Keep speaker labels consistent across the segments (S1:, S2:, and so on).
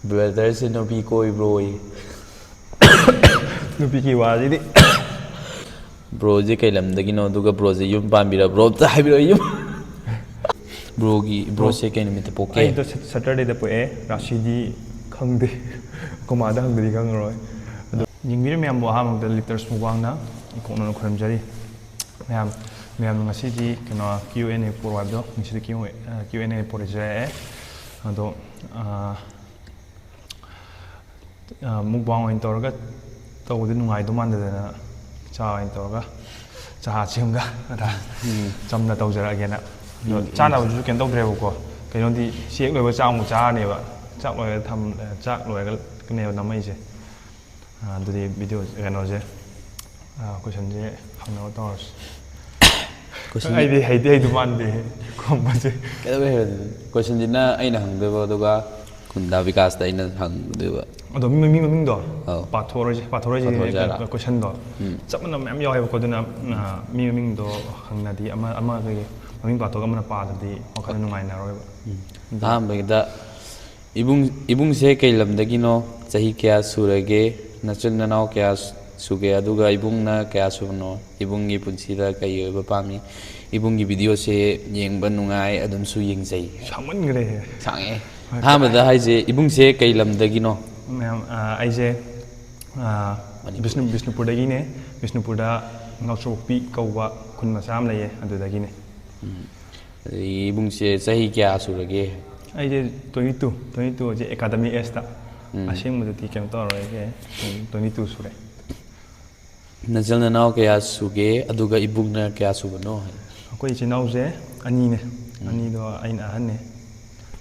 S1: ꯕ꯭ꯔꯗꯔꯁꯦ ꯅꯨꯄꯤ ꯀꯣꯏꯕ꯭ꯔꯣꯌꯦ.
S2: ꯅꯨꯄꯤꯒꯤ ꯋꯥꯁꯤꯗꯤ
S1: ꯕ꯭ꯔꯣꯁꯦ ꯀꯩ ꯂꯝꯗꯒꯤꯅꯣ ꯑꯗꯨꯒ ꯕ꯭ꯔꯣꯁꯦ ꯌꯨꯝ ꯄꯥꯟꯕꯤꯔꯕ꯭ꯔꯣ ꯑꯝꯇ ꯍꯥꯏꯕꯤꯔꯛꯑꯣ. ꯌꯨꯝ ꯕ꯭ꯔꯣꯁꯦ ꯀꯩ ꯅꯨꯃꯤꯠꯇ ꯄꯣꯛꯀꯦ?
S2: ꯑꯩꯗꯣ ꯁꯇꯔꯗꯦꯗ ꯄꯣꯛꯑꯦ. ꯔꯥꯁꯤꯗꯤ ꯈꯪꯗꯦ. ꯀꯃꯥꯗ ꯍꯪꯗꯗꯤ ꯈꯪꯉꯔꯣꯏ. ꯑꯗꯣ ꯌꯦꯡꯕꯤꯔꯤꯕ ꯃꯌꯥꯝꯕꯨ ꯑꯍꯥꯟꯕꯗ ꯂꯤꯇꯔꯁ ꯃꯨꯛꯕꯥꯡꯅ ꯏꯀꯣꯛꯅꯅ ꯈꯨꯔꯨꯝꯖꯔꯤ. ꯃꯌꯥꯝꯅ ꯉꯁꯤꯗꯤ ꯀꯩꯅꯣ Q&A ꯄꯣꯔꯛꯑꯣ ꯍꯥꯏꯕꯗꯣ ꯉꯁꯤꯗꯤ Q&A ꯄꯣꯔꯛꯖꯔꯛꯑꯦ. ꯑꯗꯣ ꯃꯨꯛꯕꯥꯡ ꯑꯣꯏꯅ ꯇꯧꯔꯒ ꯇꯧꯕꯗꯤ ꯅꯨꯡꯉꯥꯏꯗꯧ ꯃꯥꯟꯗꯗꯅ ꯆꯥ ꯑꯣꯏꯅ ꯇꯧꯔꯒ ꯆꯥ ꯁꯦꯝꯒ ꯆꯝꯅ ꯇꯧꯖꯔꯛꯑꯒꯦꯅ. ꯑꯗꯣ ꯆꯥꯅꯕꯗꯨꯁꯨ ꯀꯩꯅꯣ ꯇꯧꯗ꯭ꯔꯦꯕꯀꯣ. ꯀꯩꯅꯣꯗꯤ ꯁꯤ ꯍꯦꯛ ꯂꯣꯏꯕ ꯆꯥꯛ ꯑꯃꯨꯛ ꯆꯥꯔꯅꯦꯕ. ꯆꯥꯛ ꯂꯣꯏꯔꯒ ꯀꯅꯦꯕ ꯅꯝꯃꯛꯏꯁꯦ. ꯑꯗꯨꯗꯤ ꯚꯤꯗꯤꯑꯣ ꯀꯩꯅꯣꯁꯦ ꯀꯣꯏꯁꯟꯁꯦ ꯍꯪꯅꯕ ꯇꯧꯔꯁꯤ. ꯑꯩꯗꯤ ꯍꯩꯗꯧ ꯃꯥꯟꯗꯦ ꯈꯨꯝꯕꯁꯦ.
S1: ꯀꯩꯗꯧꯕꯩ ꯍꯩꯔꯣꯏꯗꯣꯏꯅꯣ? ꯀꯣꯏꯁꯟꯁꯤꯅ ꯑꯩꯅ ꯍꯪꯗꯣꯏꯕ ꯑꯗꯨꯒ ꯗꯥ ꯕꯤꯀꯥꯁꯇ ꯑꯩꯅ ꯍꯪꯗꯣꯏꯕ.
S2: ꯑꯗꯣ ꯃꯤ ꯃꯃꯤꯡꯗꯣ
S1: ꯑꯧ
S2: ꯄꯥꯊꯣꯛꯑꯔꯣꯏꯁꯦ
S1: ꯄꯥꯊꯣꯛꯑꯁꯦ ꯍꯥꯏꯔꯣ?
S2: ꯀꯣꯏꯁꯟꯗꯣ ꯆꯞ ꯃꯥꯟꯅꯕ ꯃꯌꯥꯝ ꯌꯥꯎꯋꯦꯕꯀꯣ. ꯑꯗꯨꯅ ꯃꯤ ꯃꯃꯤꯡꯗꯣ ꯍꯪꯅꯗꯤ ꯑꯃꯒꯤ ꯃꯃꯤꯡ ꯄꯥꯊꯣꯛꯑꯒ ꯑꯃꯅ ꯄꯥꯗꯗꯤ ꯋꯥꯈꯜ ꯅꯨꯡꯉꯥꯏꯅꯔꯣꯏꯕ.
S1: ꯑꯍꯥꯟꯕꯒꯤꯗ ꯏꯕꯨꯡꯁꯦ ꯀꯩ ꯂꯝꯗꯒꯤꯅꯣ? ꯆꯍꯤ ꯀꯌꯥ ꯁꯨꯔꯒꯦ? ꯅꯆꯤꯟ ꯅꯅꯥꯎ ꯀꯌꯥ ꯁꯨꯒꯦ? ꯑꯗꯨꯒ ꯏꯕꯨꯡꯅ ꯀꯌꯥ ꯁꯨꯕꯅꯣ? ꯏꯕꯨꯡꯒꯤ ꯄꯨꯟꯁꯤꯗ ꯀꯩ ꯑꯣꯏꯕ ꯄꯥꯝꯃꯤ? ꯏꯕꯨꯡꯒꯤ ꯚꯤꯗꯤꯑꯣꯁꯦ ꯌꯦꯡꯕ ꯅꯨꯡꯉꯥꯏ, ꯑꯗꯨꯝꯁꯨ ꯌꯦꯡꯖꯩ.
S2: ꯁꯥꯡꯃꯟꯈ꯭ꯔꯦꯍꯦ.
S1: ꯁꯥꯡꯉꯦ. ꯑꯍꯥꯟꯕꯗ ꯍꯥꯏꯁꯦ ꯏꯕꯨꯡꯁꯦ ꯀꯩ ꯂꯝꯗꯒꯤꯅꯣ?
S2: ꯃꯌꯥꯝ ꯑꯩꯁꯦ ꯕꯤꯁꯅꯨꯄꯨꯔꯗꯒꯤꯅꯦ. ꯕꯤꯁꯅꯨꯄꯨꯔꯗ ꯉꯥꯎꯆꯣꯛꯄꯤ ꯀꯧꯕ ꯈꯨꯟ ꯃꯆꯥ ꯑꯃ ꯂꯩꯌꯦ, ꯑꯗꯨꯗꯒꯤꯅꯦ.
S1: ꯑꯗꯒꯤ ꯏꯕꯨꯡꯁꯦ ꯆꯍꯤ ꯀꯌꯥ ꯁꯨꯔꯒꯦ?
S2: ꯑꯩꯁꯦ 22 ꯍꯧꯖꯤꯛ ꯑꯦꯀꯥꯗꯃꯤꯛ ꯑꯦꯖꯇ. ꯑꯁꯦꯡꯕꯗꯗꯤ ꯀꯩꯅꯣ ꯇꯧꯔꯔꯣꯏꯒꯦ. 22 ꯁꯨꯔꯦ.
S1: ꯅꯆꯤꯟ ꯅꯅꯥꯎ ꯀꯌꯥ ꯁꯨꯒꯦ? ꯑꯗꯨꯒ ꯏꯕꯨꯡꯅ ꯀꯌꯥ ꯁꯨꯕꯅꯣ?
S2: ꯑꯩꯈꯣꯏ ꯏꯆꯤꯜ ꯏꯅꯥꯎꯁꯦ 2ꯅꯦ. 2ꯗꯣ ꯑꯩꯅ ꯑꯍꯟꯅꯦ.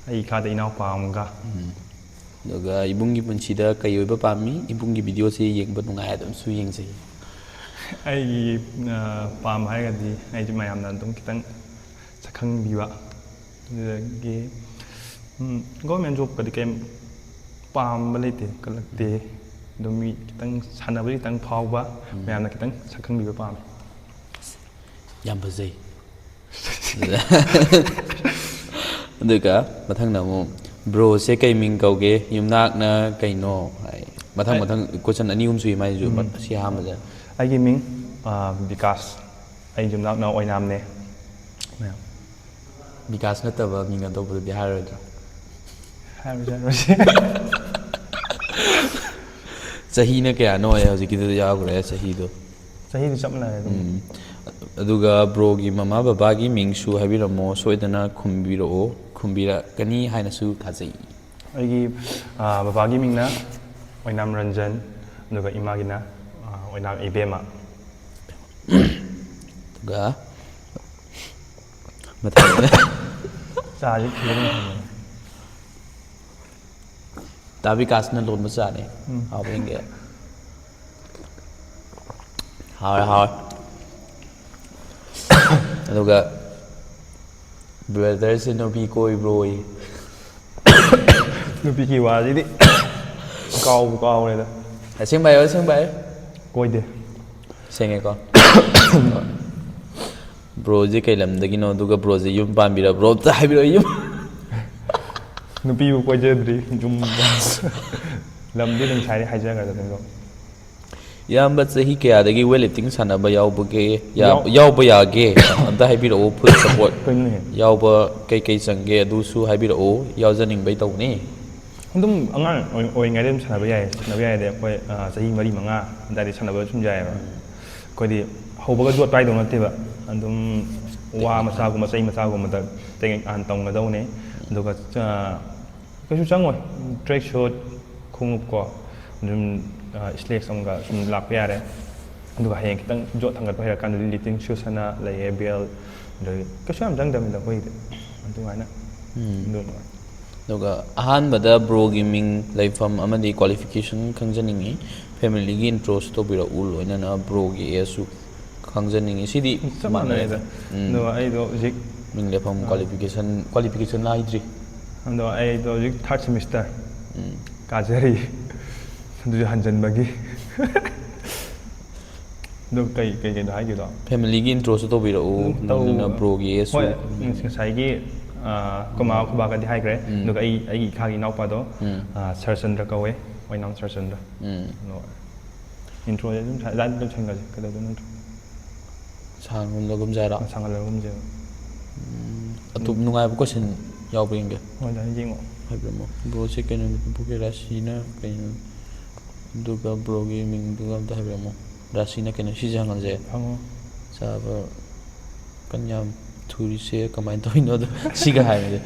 S2: ꯑꯩ ꯏꯈꯥꯗ ꯏꯅꯥꯎꯄꯥ ꯑꯃꯒ.
S1: ꯑꯗꯨꯒ ꯏꯕꯨꯡꯒꯤ ꯄꯨꯟꯁꯤꯗ ꯀꯩ ꯑꯣꯏꯕ ꯄꯥꯝꯃꯤ? ꯏꯕꯨꯡꯒꯤ ꯚꯤꯗꯤꯑꯣꯁꯦ ꯌꯦꯡꯕ ꯅꯨꯡꯉꯥꯏ, ꯑꯗꯨꯝꯁꯨ ꯌꯦꯡꯖꯩ.
S2: ꯑꯩꯒꯤ ꯄꯥꯝꯕ ꯍꯥꯏꯔꯒꯗꯤ ꯑꯩꯁꯦ ꯃꯌꯥꯝꯅ ꯑꯗꯨꯝ ꯈꯤꯇꯪ ꯁꯛꯈꯪꯕꯤꯕ. ꯑꯗꯨꯗꯒꯤ ꯒꯣꯔꯃꯦꯟ ꯖꯣꯕꯀꯗꯤ ꯀꯩꯝ ꯄꯥꯝꯕ ꯂꯩꯇꯦ, ꯀꯜꯂꯛꯇꯦ. ꯑꯗꯨꯝ ꯃꯤ ꯈꯤꯇꯪ ꯁꯥꯟꯅꯕꯗꯤ ꯈꯤꯇꯪ ꯐꯥꯎꯕ, ꯃꯌꯥꯝꯅ ꯈꯤꯇꯪ ꯁꯛꯈꯪꯕꯤꯕ ꯄꯥꯝꯃꯦ.
S1: ꯌꯥꯝ ꯐꯖꯩ. ꯑꯗꯨꯒ ꯃꯊꯪꯅ ꯑꯃꯨꯛ ꯕ꯭ꯔꯣꯁꯦ ꯀꯩ ꯃꯤꯡ ꯀꯧꯒꯦ? ꯌꯨꯝꯅꯥꯛꯅ ꯀꯩꯅꯣ? ꯃꯊꯪ ꯀꯣꯏꯁꯟ 2 3 ꯁꯨꯏ ꯃꯥꯏꯁꯨ. ꯁꯤ ꯑꯍꯥꯟꯕꯗ
S2: ꯑꯩꯒꯤ ꯃꯤꯡ ꯕꯤꯀꯥꯁ. ꯑꯩ ꯌꯨꯝꯅꯥꯛꯅ ꯑꯣꯏꯅꯥꯝꯅꯦ.
S1: ꯕꯤꯀꯥꯁ ꯅꯠꯇꯕ ꯃꯤꯡ ꯑꯇꯣꯞꯄꯗꯗꯤ ꯍꯥꯏꯔꯣꯏꯗ꯭ꯔꯣ?
S2: ꯍꯥꯏꯔꯣꯏꯁꯦ.
S1: ꯆꯍꯤꯅ ꯀꯌꯥꯅꯣ? ꯍꯧꯖꯤꯛꯀꯤꯗꯨꯗ ꯌꯥꯎꯈ꯭ꯔꯦ ꯆꯍꯤꯗꯣ.
S2: ꯆꯍꯤꯗꯤ ꯆꯞ ꯃꯥꯟꯅꯔꯦ ꯑꯗꯨꯝ.
S1: ꯑꯗꯨꯒ ꯕ꯭ꯔꯣꯒꯤ ꯃꯃꯥ ꯕꯕꯥꯒꯤ ꯃꯤꯡꯁꯨ ꯍꯥꯏꯕꯤꯔꯝꯃꯣ, ꯁꯣꯏꯗꯅ ꯈꯨꯝꯕꯤꯔꯛꯀꯅꯤ ꯍꯥꯏꯅꯁꯨ ꯊꯥꯖꯩ.
S2: ꯑꯩꯒꯤ ꯕꯕꯥꯒꯤ ꯃꯤꯡꯅ ꯑꯣꯏꯅꯥꯝ ꯔꯟꯖꯟ, ꯑꯗꯨꯒ ꯏꯃꯥꯒꯤꯅ ꯑꯣꯏꯅꯥꯝ ꯏꯕꯦꯝꯃ.
S1: ꯑꯗꯨꯒ ꯃꯊꯪꯗ
S2: ꯆꯥꯁꯤ ꯈꯤꯇꯪ ꯊꯝꯃꯦ.
S1: ꯗꯥ ꯕꯤꯀꯥꯁꯅ ꯂꯣꯟꯕ ꯆꯥꯅꯤ. ꯍꯥꯎꯕ꯭ꯔ ꯌꯦꯡꯒꯦ. ꯍꯥꯎꯔꯦ. ꯑꯗꯨꯒ ꯕ꯭ꯔꯗꯔꯁꯦ ꯅꯨꯄꯤ ꯀꯣꯏꯕ꯭ꯔꯣꯌꯦ.
S2: ꯅꯨꯄꯤꯒꯤ ꯋꯥꯁꯤꯗꯤ ꯀꯥꯎꯔꯦꯗ.
S1: ꯑꯁꯦꯡꯕ ꯍꯥꯏꯌꯣ.
S2: ꯀꯣꯏꯗꯦ.
S1: ꯁꯦꯡꯉꯦꯀꯣ? ꯕ꯭ꯔꯣꯁꯦ ꯀꯩ ꯂꯝꯗꯒꯤꯅꯣ? ꯑꯗꯨꯒ ꯕ꯭ꯔꯣꯁꯦ ꯌꯨꯝ ꯄꯥꯟꯕꯤꯔꯕ꯭ꯔꯣ ꯑꯝꯇ ꯍꯥꯏꯕꯤꯔꯛꯑꯣ.
S2: ꯅꯨꯄꯤꯕꯨ ꯀꯣꯏꯖꯗ꯭ꯔꯤ. ꯂꯝꯗꯤ ꯑꯗꯨꯝ ꯉꯁꯥꯏꯗꯩ ꯍꯥꯏꯖꯈ꯭ꯔꯗꯨꯅꯤꯀꯣ.
S1: ꯏꯌꯥꯝꯕ ꯆꯍꯤ ꯀꯌꯥꯗꯒꯤ ꯋꯦꯠ ꯂꯤꯐꯇꯤꯡ ꯁꯥꯟꯅꯕ ꯌꯥꯎꯕ ꯌꯥꯒꯦ? ꯑꯝꯇ ꯍꯥꯏꯕꯤꯔꯛꯑꯣ. ꯐꯨꯜ ꯁꯄꯣꯔꯠ.
S2: ꯀꯩꯅꯣꯅꯦ.
S1: ꯌꯥꯎꯕ ꯀꯩ ꯆꯪꯒꯦ? ꯑꯗꯨꯁꯨ ꯍꯥꯏꯕꯤꯔꯛꯑꯣ. ꯌꯥꯎꯖꯅꯤꯡꯕꯩ ꯇꯧꯕꯅꯤ.
S2: ꯑꯗꯨꯝ ꯑꯉꯥꯡ ꯑꯣꯏꯔꯤꯉꯩꯗ ꯑꯗꯨꯝ ꯁꯥꯟꯅꯕ ꯌꯥꯏ. ꯍꯥꯏꯗꯤ ꯑꯩꯈꯣꯏ ꯆꯍꯤ 4-5 ꯑꯗꯨꯋꯥꯏꯗ ꯁꯥꯟꯅꯕ ꯁꯨꯝ ꯌꯥꯏꯑꯕ. ꯑꯩꯈꯣꯏꯗꯤ ꯍꯧꯕꯒ ꯖꯣꯠ ꯄꯥꯏꯗꯧ ꯅꯠꯇꯦꯕ. ꯑꯗꯨꯝ ꯋꯥ ꯃꯆꯥꯒꯨꯝꯕ, ꯆꯩ ꯃꯆꯥꯒꯨꯝꯕꯗ ꯇꯦꯛꯅꯤꯛ ꯍꯥꯟꯅ ꯇꯝꯒꯗꯧꯅꯤ. ꯑꯗꯨꯒ ꯀꯩꯁꯨ ꯆꯪꯉꯣꯏ. ꯇ꯭ꯔꯦꯛ ꯁꯨꯠ, ꯈꯣꯡꯎꯞꯀꯣ, ꯑꯗꯨꯝ ꯏꯁꯂꯦꯛꯁ ꯑꯃꯒ ꯁꯨꯝ ꯂꯥꯛꯄ ꯌꯥꯔꯦ. ꯑꯗꯨꯒ ꯍꯌꯦꯡ ꯈꯤꯇꯪ ꯖꯣꯠ ꯊꯥꯡꯒꯠꯄ ꯍꯩꯔꯀꯥꯟꯗꯗꯤ ꯂꯤꯐꯇꯤꯡ ꯁꯨꯁ ꯑꯅ ꯂꯩꯌꯦ, ꯕꯦꯜ. ꯑꯗꯒꯤ ꯀꯩꯁꯨ ꯌꯥꯝ ꯆꯪꯗꯕꯅꯤꯗ ꯑꯩꯈꯣꯏꯒꯤꯗꯤ. ꯑꯗꯨꯃꯥꯏꯅ.
S1: ꯑꯗꯨꯒ ꯑꯍꯥꯟꯕꯗ ꯕ꯭ꯔꯣꯒꯤ ꯃꯤꯡ, ꯂꯩꯐꯝ ꯑꯃꯗꯤ ꯀ꯭ꯋꯥꯂꯤꯐꯤꯀꯦꯁꯟ ꯈꯪꯖꯅꯤꯡꯉꯤ. ꯐꯦꯃꯤꯂꯤꯒꯤ ꯏꯟꯇ꯭ꯔꯣꯁꯨ ꯇꯧꯕꯤꯔꯛꯎ. ꯂꯣꯏꯅꯅ ꯕ꯭ꯔꯣꯒꯤ ꯑꯦꯖꯁꯨ ꯈꯪꯖꯅꯤꯡꯉꯤ. ꯁꯤꯗꯤ
S2: ꯆꯞ
S1: ꯃꯥꯟꯅꯔꯦꯗ.
S2: ꯃꯥꯟꯅꯩꯗ. ꯑꯗꯨꯒ ꯑꯩꯗꯣ ꯍꯧꯖꯤꯛ
S1: ꯃꯤꯡ, ꯂꯩꯐꯝ, ꯀ꯭ꯋꯥꯂꯤꯐꯤꯀꯦꯁꯟ ꯍꯥꯏꯗ꯭ꯔꯤ.
S2: ꯑꯗꯣ ꯑꯩꯗꯣ ꯍꯧꯖꯤꯛ 3rd ꯁꯦꯃꯤꯁꯇꯔ ꯀꯥꯖꯔꯤ. ꯑꯗꯨꯁꯨ ꯍꯟꯖꯟꯕꯒꯤ. ꯑꯗꯨ ꯀꯩꯅꯣ ꯍꯥꯏꯒꯦꯗꯣ?
S1: ꯐꯦꯃꯤꯂꯤꯒꯤ ꯏꯟꯇ꯭ꯔꯣꯁꯨ ꯇꯧꯕꯤꯔꯛꯎ.
S2: ꯑꯗꯨꯝ
S1: ꯂꯣꯏꯅꯅ ꯕ꯭ꯔꯣꯒꯤ ꯑꯦꯖꯁꯨ.
S2: ꯍꯣꯏ. ꯉꯁꯥꯏꯒꯤ ꯀꯃꯥ ꯈꯨꯕꯥꯒꯗꯤ ꯍꯥꯏꯈ꯭ꯔꯦ ꯑꯗꯨꯒ ꯑꯩꯒꯤ ꯏꯈꯥꯒꯤ ꯏꯅꯥꯎꯄꯥꯗꯣ ꯁꯔꯆꯟꯗ꯭ꯔ ꯀꯧꯋꯦ ꯑꯣꯏꯅꯥꯝ ꯁꯔꯆꯟꯗ꯭ꯔ ꯏꯟꯇ꯭ꯔꯣꯁꯦ ꯑꯗꯨꯝ ꯑꯗꯨꯝ ꯁꯦꯡꯒꯁꯦ ꯀꯩꯗꯧꯗꯣꯏꯅꯣ ꯅꯠꯇ꯭ꯔꯣ
S1: ꯁꯥꯡꯂꯒꯨꯝꯖꯔꯥ
S2: ꯁꯥꯡꯍꯜꯂꯒꯨꯝꯁꯦꯕ
S1: ꯑꯇꯣꯞ ꯅꯨꯡꯉꯥꯏꯕ ꯀꯣꯏꯁꯟ ꯌꯥꯎꯕ ꯌꯦꯡꯒꯦ
S2: ꯍꯣꯏ ꯌꯦꯡꯉꯣ
S1: ꯍꯥꯏꯕꯤꯔꯝꯃꯣ ꯕ꯭ꯔꯣꯁꯦ ꯀꯩꯅꯣ ꯄꯨꯒꯦ ꯔꯥꯁꯤꯅ ꯀꯩꯅꯣ ꯑꯗꯨꯒ ꯕ꯭ꯔꯣꯒꯤ ꯃꯤꯡꯗꯨꯒ ꯑꯝꯇ ꯍꯥꯏꯕꯤꯔꯝꯃꯣ ꯔꯥꯁꯤꯅ ꯀꯩꯅꯣ ꯁꯤꯁꯦ ꯍꯪꯉꯁꯦ
S2: ꯍꯪꯉꯣ
S1: ꯆꯥꯕ ꯀꯟꯌꯥꯝ ꯊꯨꯔꯤꯁꯦ ꯀꯃꯥꯏꯅ ꯇꯧꯔꯤꯅꯣ ꯑꯗꯣ ꯁꯤꯒ ꯍꯥꯏꯕꯁꯦ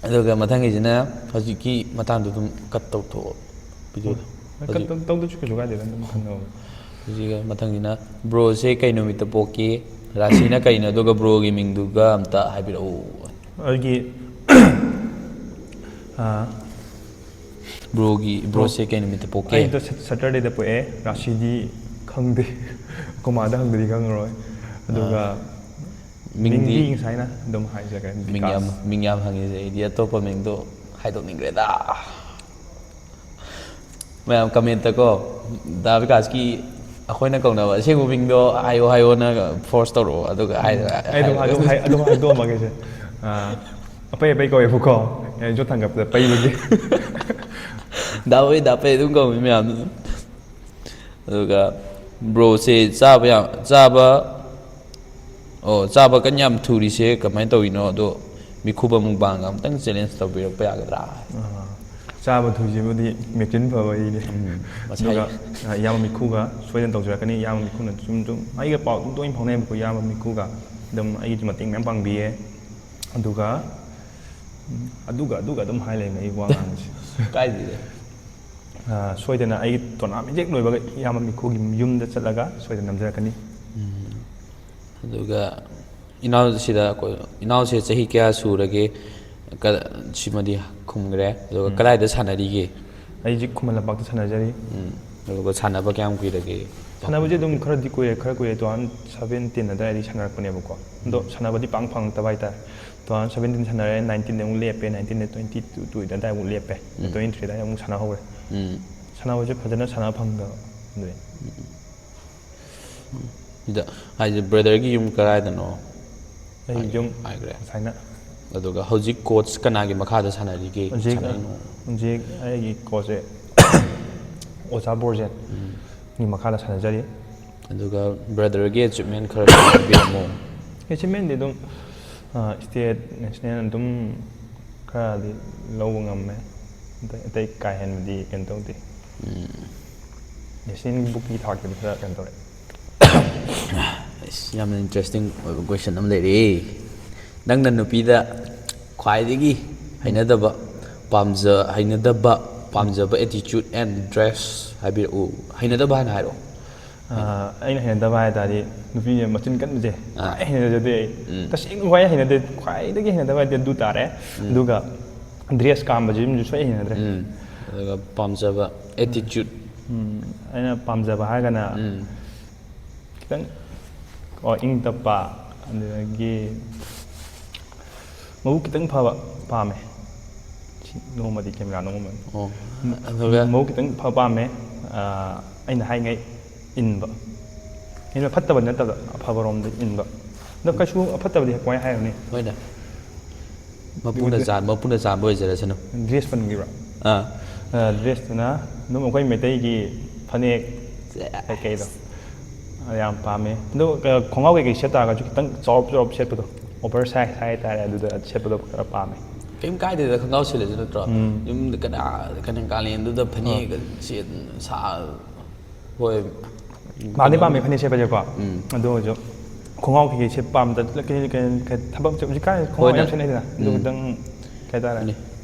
S1: ꯑꯗꯨꯒ ꯃꯊꯪꯒꯤꯁꯤꯅ ꯍꯧꯖꯤꯛꯀꯤ ꯃꯇꯥꯡꯗꯣ ꯑꯗꯨꯝ ꯀꯠ ꯇꯧꯊꯣꯛꯑꯣ ꯚꯤꯗꯤꯑꯣꯗꯣ
S2: ꯇꯧꯗꯁꯨ ꯀꯩꯁꯨ ꯀꯥꯏꯗꯦꯗ ꯑꯗꯨꯝ ꯈꯪꯅꯕ
S1: ꯍꯧꯖꯤꯛ ꯃꯊꯪꯁꯤꯅ ꯕ꯭ꯔꯣꯁꯦ ꯀꯩ ꯅꯨꯃꯤꯠꯇ ꯄꯣꯛꯀꯦ ꯔꯥꯁꯤꯅ ꯀꯩꯅꯣ ꯑꯗꯨꯒ ꯕ꯭ꯔꯣꯒꯤ ꯃꯤꯡꯗꯨꯒ ꯑꯝꯇ ꯍꯥꯏꯕꯤꯔꯛꯎ
S2: ꯑꯩꯒꯤ
S1: ꯕ꯭ꯔꯣꯁꯦ ꯀꯩ ꯅꯨꯃꯤꯠꯇ ꯄꯣꯛꯀꯦ
S2: ꯑꯩꯗꯣ ꯁꯇꯔꯗꯦꯗ ꯄꯣꯛꯑꯦ ꯔꯥꯁꯤꯗꯤ ꯈꯪꯗꯦ ꯀꯣꯃꯥꯗ ꯍꯪꯗꯗꯤ ꯈꯪꯉꯔꯣই ꯑꯗꯨꯒ ꯃꯤꯡꯗꯤ ꯉꯁꯥꯏꯅ ꯑꯗꯨꯝ ꯍꯥꯏꯖꯈ꯭ꯔꯦ ꯕꯤꯀꯥꯁ
S1: ꯃꯤꯡ ꯌꯥꯝ ꯍꯪꯉꯤꯁꯦ ꯑꯩꯗꯤ ꯑꯇꯣꯞꯄ ꯃꯤꯡꯗꯣ ꯍꯥꯏꯗꯣꯛꯅꯤꯡꯈ꯭ꯔꯦꯗ ꯃꯌꯥꯝ ꯀꯃꯦꯟꯇꯀꯣ ꯗꯥ ꯕꯤꯀꯥꯁꯀꯤ ꯑꯩꯈꯣꯏꯅ ꯀꯧꯅꯕ ꯑꯁꯦꯡꯕ ꯃꯤꯡꯗꯣ ꯍꯥꯏꯌꯣ ꯍꯥꯏꯌꯣꯅ ꯐꯣꯔꯁ ꯇꯧꯔꯛꯑꯣ ꯑꯗꯨꯒ
S2: ꯑꯗꯨꯝ ꯍꯥꯏꯗꯣꯛꯑꯝꯃꯒꯦꯁꯦ ꯑꯄꯩ ꯑꯄꯩ ꯀꯧꯋꯦꯕꯀꯣ ꯌꯣꯠ ꯊꯥꯡꯒꯠꯄꯗ ꯄꯩꯕꯒꯤ
S1: ꯗꯥꯄꯩ ꯗꯥꯄꯩ ꯑꯗꯨꯝ ꯀꯧꯏ ꯃꯌꯥꯝꯗꯨ ꯑꯗꯨꯒ ꯕ꯭ꯔꯣꯁꯦ ꯆꯥꯕ ꯀꯟ ꯌꯥꯝ ꯊꯨꯔꯤꯁꯦ ꯀꯃꯥꯏꯅ ꯇꯧꯔꯤꯅꯣ ꯑꯗꯣ ꯃꯤꯈꯨꯕ ꯃꯨꯛꯕꯥꯡꯒ ꯑꯝꯇꯪ ꯆꯦꯂꯦꯟꯖ ꯇꯧꯕꯤꯔꯛꯄ ꯌꯥꯒꯗ꯭ꯔꯥ
S2: ꯆꯥꯕ ꯊꯨꯏꯁꯤꯕꯨꯗꯤ ꯃꯦꯆꯤꯟ ꯐꯕ ꯑꯩꯅꯦ
S1: ꯉꯁꯥꯏ
S2: ꯑꯗꯨꯒ ꯏꯌꯥꯝꯕ ꯃꯤꯈꯨꯒ ꯁꯣꯏꯗꯅ ꯇꯧꯖꯔꯛꯀꯅꯤ ꯏꯌꯥꯝꯕ ꯃꯤꯈꯨꯅ ꯁꯨꯝ ꯑꯩꯒ ꯄꯥꯎ ꯑꯗꯨꯝ ꯇꯣꯏꯅ ꯐꯥꯎꯅꯩꯕꯀꯣ ꯏꯌꯥꯝꯕ ꯃꯤꯈꯨꯒ ꯑꯗꯨꯝ ꯑꯩꯒꯤ ꯃꯇꯦꯡ ꯃꯌꯥꯝ ꯄꯥꯡꯕꯤꯌꯦ ꯑꯗꯨꯒ ꯑꯗꯨꯝ ꯍꯥꯏ ꯂꯩꯅꯦ ꯑꯩ ꯋꯥ ꯉꯥꯡꯕꯁꯦ
S1: ꯀꯥꯏꯗꯦ
S2: ꯁꯣꯏꯗꯅ ꯑꯩꯒꯤ ꯇꯣꯔꯅꯥꯃꯦꯟ ꯍꯦꯛ ꯂꯣꯏꯕꯒ ꯏꯌꯥꯝꯕ ꯃꯤꯈꯨꯒꯤ ꯌꯨꯝꯗ ꯆꯠꯂꯒ ꯁꯣꯏꯗꯅ ꯅꯝꯖꯔꯛꯀꯅꯤ
S1: ꯑꯗꯨꯒ ꯏꯅꯥꯎꯁꯦ ꯆꯍꯤ ꯀꯌా ꯁꯨꯔꯒꯦ ꯁꯤꯃꯗꯤ ꯈꯨꯝꯈ꯭ꯔꯦ ꯑꯗꯨꯒ ꯀꯗꯥꯏꯗ ꯁꯥꯟꯅꯔꯤꯒꯦ
S2: ꯑꯩ ꯍꯧꯖꯤꯛ ꯈꯨꯃꯟ ꯂꯝꯄꯥꯛꯇ ꯁꯥꯟꯅꯖꯔꯤ
S1: ꯑꯗꯨꯒ ꯁꯥꯟꯅꯕ ꯀꯌꯥꯝ ꯀꯨꯏꯔꯒꯦ
S2: ꯁꯥꯟꯅꯕꯁꯦ ꯑꯗꯨꯝ ꯈꯔ ꯀꯨꯏꯔꯦ 2017 ꯑꯗꯨꯋꯥꯏꯗꯒꯤ ꯁꯥꯟꯅꯔꯛꯄꯅꯦꯕꯀꯣ ꯑꯗꯣ ꯁꯥꯟꯅꯕꯗꯤ ꯄꯥꯡ ꯐꯪꯉꯛꯇꯕ ꯍꯥꯏꯇꯥꯔꯦ 2017 ꯁꯥꯟꯅꯔꯦ 19 ꯑꯃꯨꯛ ꯂꯦꯞꯄꯦ 19 22 ꯑꯗꯨꯋꯥꯏ ꯑꯃꯨꯛ ꯂꯦꯞꯄꯦ 23 ꯑꯗꯨꯋꯥꯏ ꯑꯃꯨꯛ ꯁꯥꯟꯅꯍꯧꯔꯦ ꯁꯥꯟꯅꯕꯁꯦ ꯐꯖꯅ ꯁꯥꯟꯅ ꯐꯪꯗꯕ ꯑꯗꯨꯏ
S1: ꯍꯥꯏꯁꯦ ꯕ꯭ꯔꯗꯔꯒꯤ ꯌꯨꯝ ꯀꯗꯥꯏꯗꯅꯣ
S2: ꯑꯩ ꯌꯨꯝ
S1: ꯍꯥꯏꯈ꯭ꯔꯦ
S2: ꯉꯁꯥꯏꯅ
S1: ꯑꯗꯨꯒ ꯍꯧꯖꯤꯛ ꯀꯣꯆ ꯀꯅꯥꯒꯤ ꯃꯈꯥꯗ ꯁꯥꯟꯅꯔꯤꯒꯦ ꯁꯥꯟꯅꯔꯤꯅꯣ
S2: ꯍꯧꯖꯤꯛ ꯑꯩꯒꯤ ꯀꯣꯆꯁꯦ ꯑꯣꯖꯥ ꯕꯣꯔꯖꯦꯟ ꯒꯤ ꯃꯈꯥꯗ ꯁꯥꯟꯅꯖꯔꯤ
S1: ꯑꯗꯨꯒ ꯕ꯭ꯔꯗꯔꯒꯤ ꯑꯦꯆꯤꯞꯃꯦꯟ ꯈꯔ ꯍꯥꯏꯕꯤꯔꯝꯃꯣ
S2: ꯑꯦꯆꯤꯞꯃꯦꯟꯗꯤ ꯑꯗꯨꯝ ꯁ꯭ꯇꯦꯠ ꯅꯦꯁꯅꯦꯜ ꯑꯗꯨꯝ ꯈꯔꯗꯤ ꯂꯧꯕ ꯉꯝꯃꯦ ꯑꯇꯩ ꯀꯥ ꯍꯦꯟꯕꯗꯤ ꯀꯩꯅꯣ ꯇꯧꯗꯦ ꯅꯦꯁꯅꯦꯜꯕꯨꯛꯀꯤ ꯊꯥꯛꯇꯗꯤ ꯈꯔ ꯀꯩꯅꯣ ꯇꯧꯔꯦ
S1: ꯌꯥꯝꯅ ꯏꯟꯇꯔꯦꯁꯇꯤꯡ ꯑꯣꯏꯕ ꯀꯣꯏꯁꯟ ꯑꯃ ꯂꯩꯔꯦ ꯅꯪꯅ ꯅꯨꯄꯤꯗ ꯈ꯭ꯋꯥꯏꯗꯒꯤ ꯍꯩꯅꯗꯕ ꯄꯥꯝꯖꯕ ꯑꯦꯇꯤꯆꯨꯠ ꯑꯦꯟ ꯗ꯭ꯔꯦꯁ ꯍꯥꯏꯕꯤꯔꯛꯎ ꯍꯩꯅꯗꯕ ꯍꯥꯟꯅ ꯍꯥꯏꯔꯛꯑꯣ
S2: ꯑꯩꯅ ꯍꯩꯅꯗꯕ ꯍꯥꯏ ꯇꯥꯔꯗꯤ ꯅꯨꯄꯤꯅ ꯃꯆꯤꯟ ꯀꯟꯕꯁꯦ ꯈ꯭ꯋꯥꯏ ꯍꯩꯅꯖꯗꯦ ꯑꯩ ꯇꯁꯦꯡꯅ ꯈ꯭ꯋꯥꯏꯗꯒꯤ ꯍꯩꯅꯗꯕ ꯍꯥꯏꯗꯤ ꯑꯗꯨ ꯇꯥꯔꯦ ꯑꯗꯨꯒ ꯗ꯭ꯔꯦꯁ ꯀꯥꯝꯕꯁꯤꯃꯁꯨ ꯁꯨꯡꯍꯩ ꯍꯩꯅꯗ꯭ꯔꯦ
S1: ꯑꯗꯨꯒ ꯄꯥꯝꯖꯕ ꯑꯦꯇꯤꯆꯨꯠ
S2: ꯑꯩꯅ ꯄꯥꯝꯖꯕ ꯍꯥꯏꯔꯒꯅ ꯈꯤꯇꯪ ꯏꯪ ꯇꯞꯄ ꯑꯗꯨꯗꯒꯤ ꯃꯕꯨꯛ ꯈꯤꯇꯪ ꯐꯕ ꯄꯥꯝꯃꯦ ꯅꯣꯡꯃꯗꯤ ꯀꯦꯃꯦꯔꯥ ꯅꯣꯡꯃꯗꯤ
S1: ꯑꯗꯨꯒ
S2: ꯃꯕꯨꯛ ꯈꯤꯇꯪ ꯐꯕ ꯄꯥꯝꯃꯦ ꯑꯩꯅ ꯍꯥꯏꯉꯩ ꯏꯟꯕ ꯑꯩꯅ ꯐꯠꯇꯕ ꯅꯠꯇꯕ ꯑꯐꯕꯔꯣꯝꯗ ꯏꯟꯕ ꯑꯗꯣ ꯀꯩꯁꯨ ꯑꯐꯠꯇꯕꯗꯤ ꯀꯃꯥꯏꯅ ꯍꯥꯏꯔꯨꯅꯤ
S1: ꯍꯣꯏꯅꯦ ꯃꯄꯨꯅ ꯆꯥꯟꯕ ꯑꯣꯏꯖꯔꯁꯅꯨ
S2: ꯗ꯭ꯔꯦꯁ ꯄꯟꯈꯤꯕ꯭ꯔꯥ ꯗ꯭ꯔꯦꯁꯇꯨꯅ ꯑꯗꯨꯝ ꯑꯩꯈꯣꯏ ꯃꯩꯇꯩꯒꯤ ꯐꯅꯦꯛ ꯀꯩꯀꯩꯗꯣ ꯌꯥꯝ ꯄꯥꯝꯃꯦ ꯑꯗꯣ ꯈꯣꯡꯒ꯭ꯔꯥꯎ ꯀꯩꯀꯩ ꯁꯦꯠ ꯇꯥꯔꯒꯁꯨ ꯈꯤꯇꯪ ꯆꯥꯎꯔꯞ ꯁꯦꯠꯄꯗꯣ ꯑꯣꯚꯔ ꯁꯥꯏꯖ ꯍꯥꯏꯇꯥꯔꯦ ꯑꯗꯨꯗ ꯁꯦꯠꯄꯗꯣ ꯈꯔ ꯄꯥꯝꯃꯦ
S1: ꯀꯩꯝ ꯀꯥꯏꯗꯦꯗ ꯈꯣꯡꯒ꯭ꯔꯥꯎ ꯁꯦꯠꯂꯁꯨ ꯅꯠꯇ꯭ꯔꯣ ꯌꯨꯝꯗ ꯀꯥꯂꯦꯟꯗꯨꯗ ꯐꯅꯦꯛ ꯍꯣꯏ
S2: ꯄꯥꯝꯃꯦ ꯐꯅꯦꯛ ꯁꯦꯠꯄꯁꯦꯀꯣ ꯑꯗꯨ ꯑꯣꯏꯔꯁꯨ ꯈꯣꯡꯒ꯭ꯔꯥꯎ ꯀꯩꯀꯩ ꯁꯦꯠꯄ ꯄꯥꯝꯗ ꯊꯕꯛ ꯍꯧꯖꯤꯛꯀꯥꯟ ꯈꯣꯡꯒ꯭ꯔꯥꯎ ꯌꯥꯝ ꯁꯦꯠꯅꯩꯗꯅ ꯑꯗꯨ ꯈꯤꯇꯪ ꯀꯩ ꯍꯥꯏꯇꯥꯔꯦ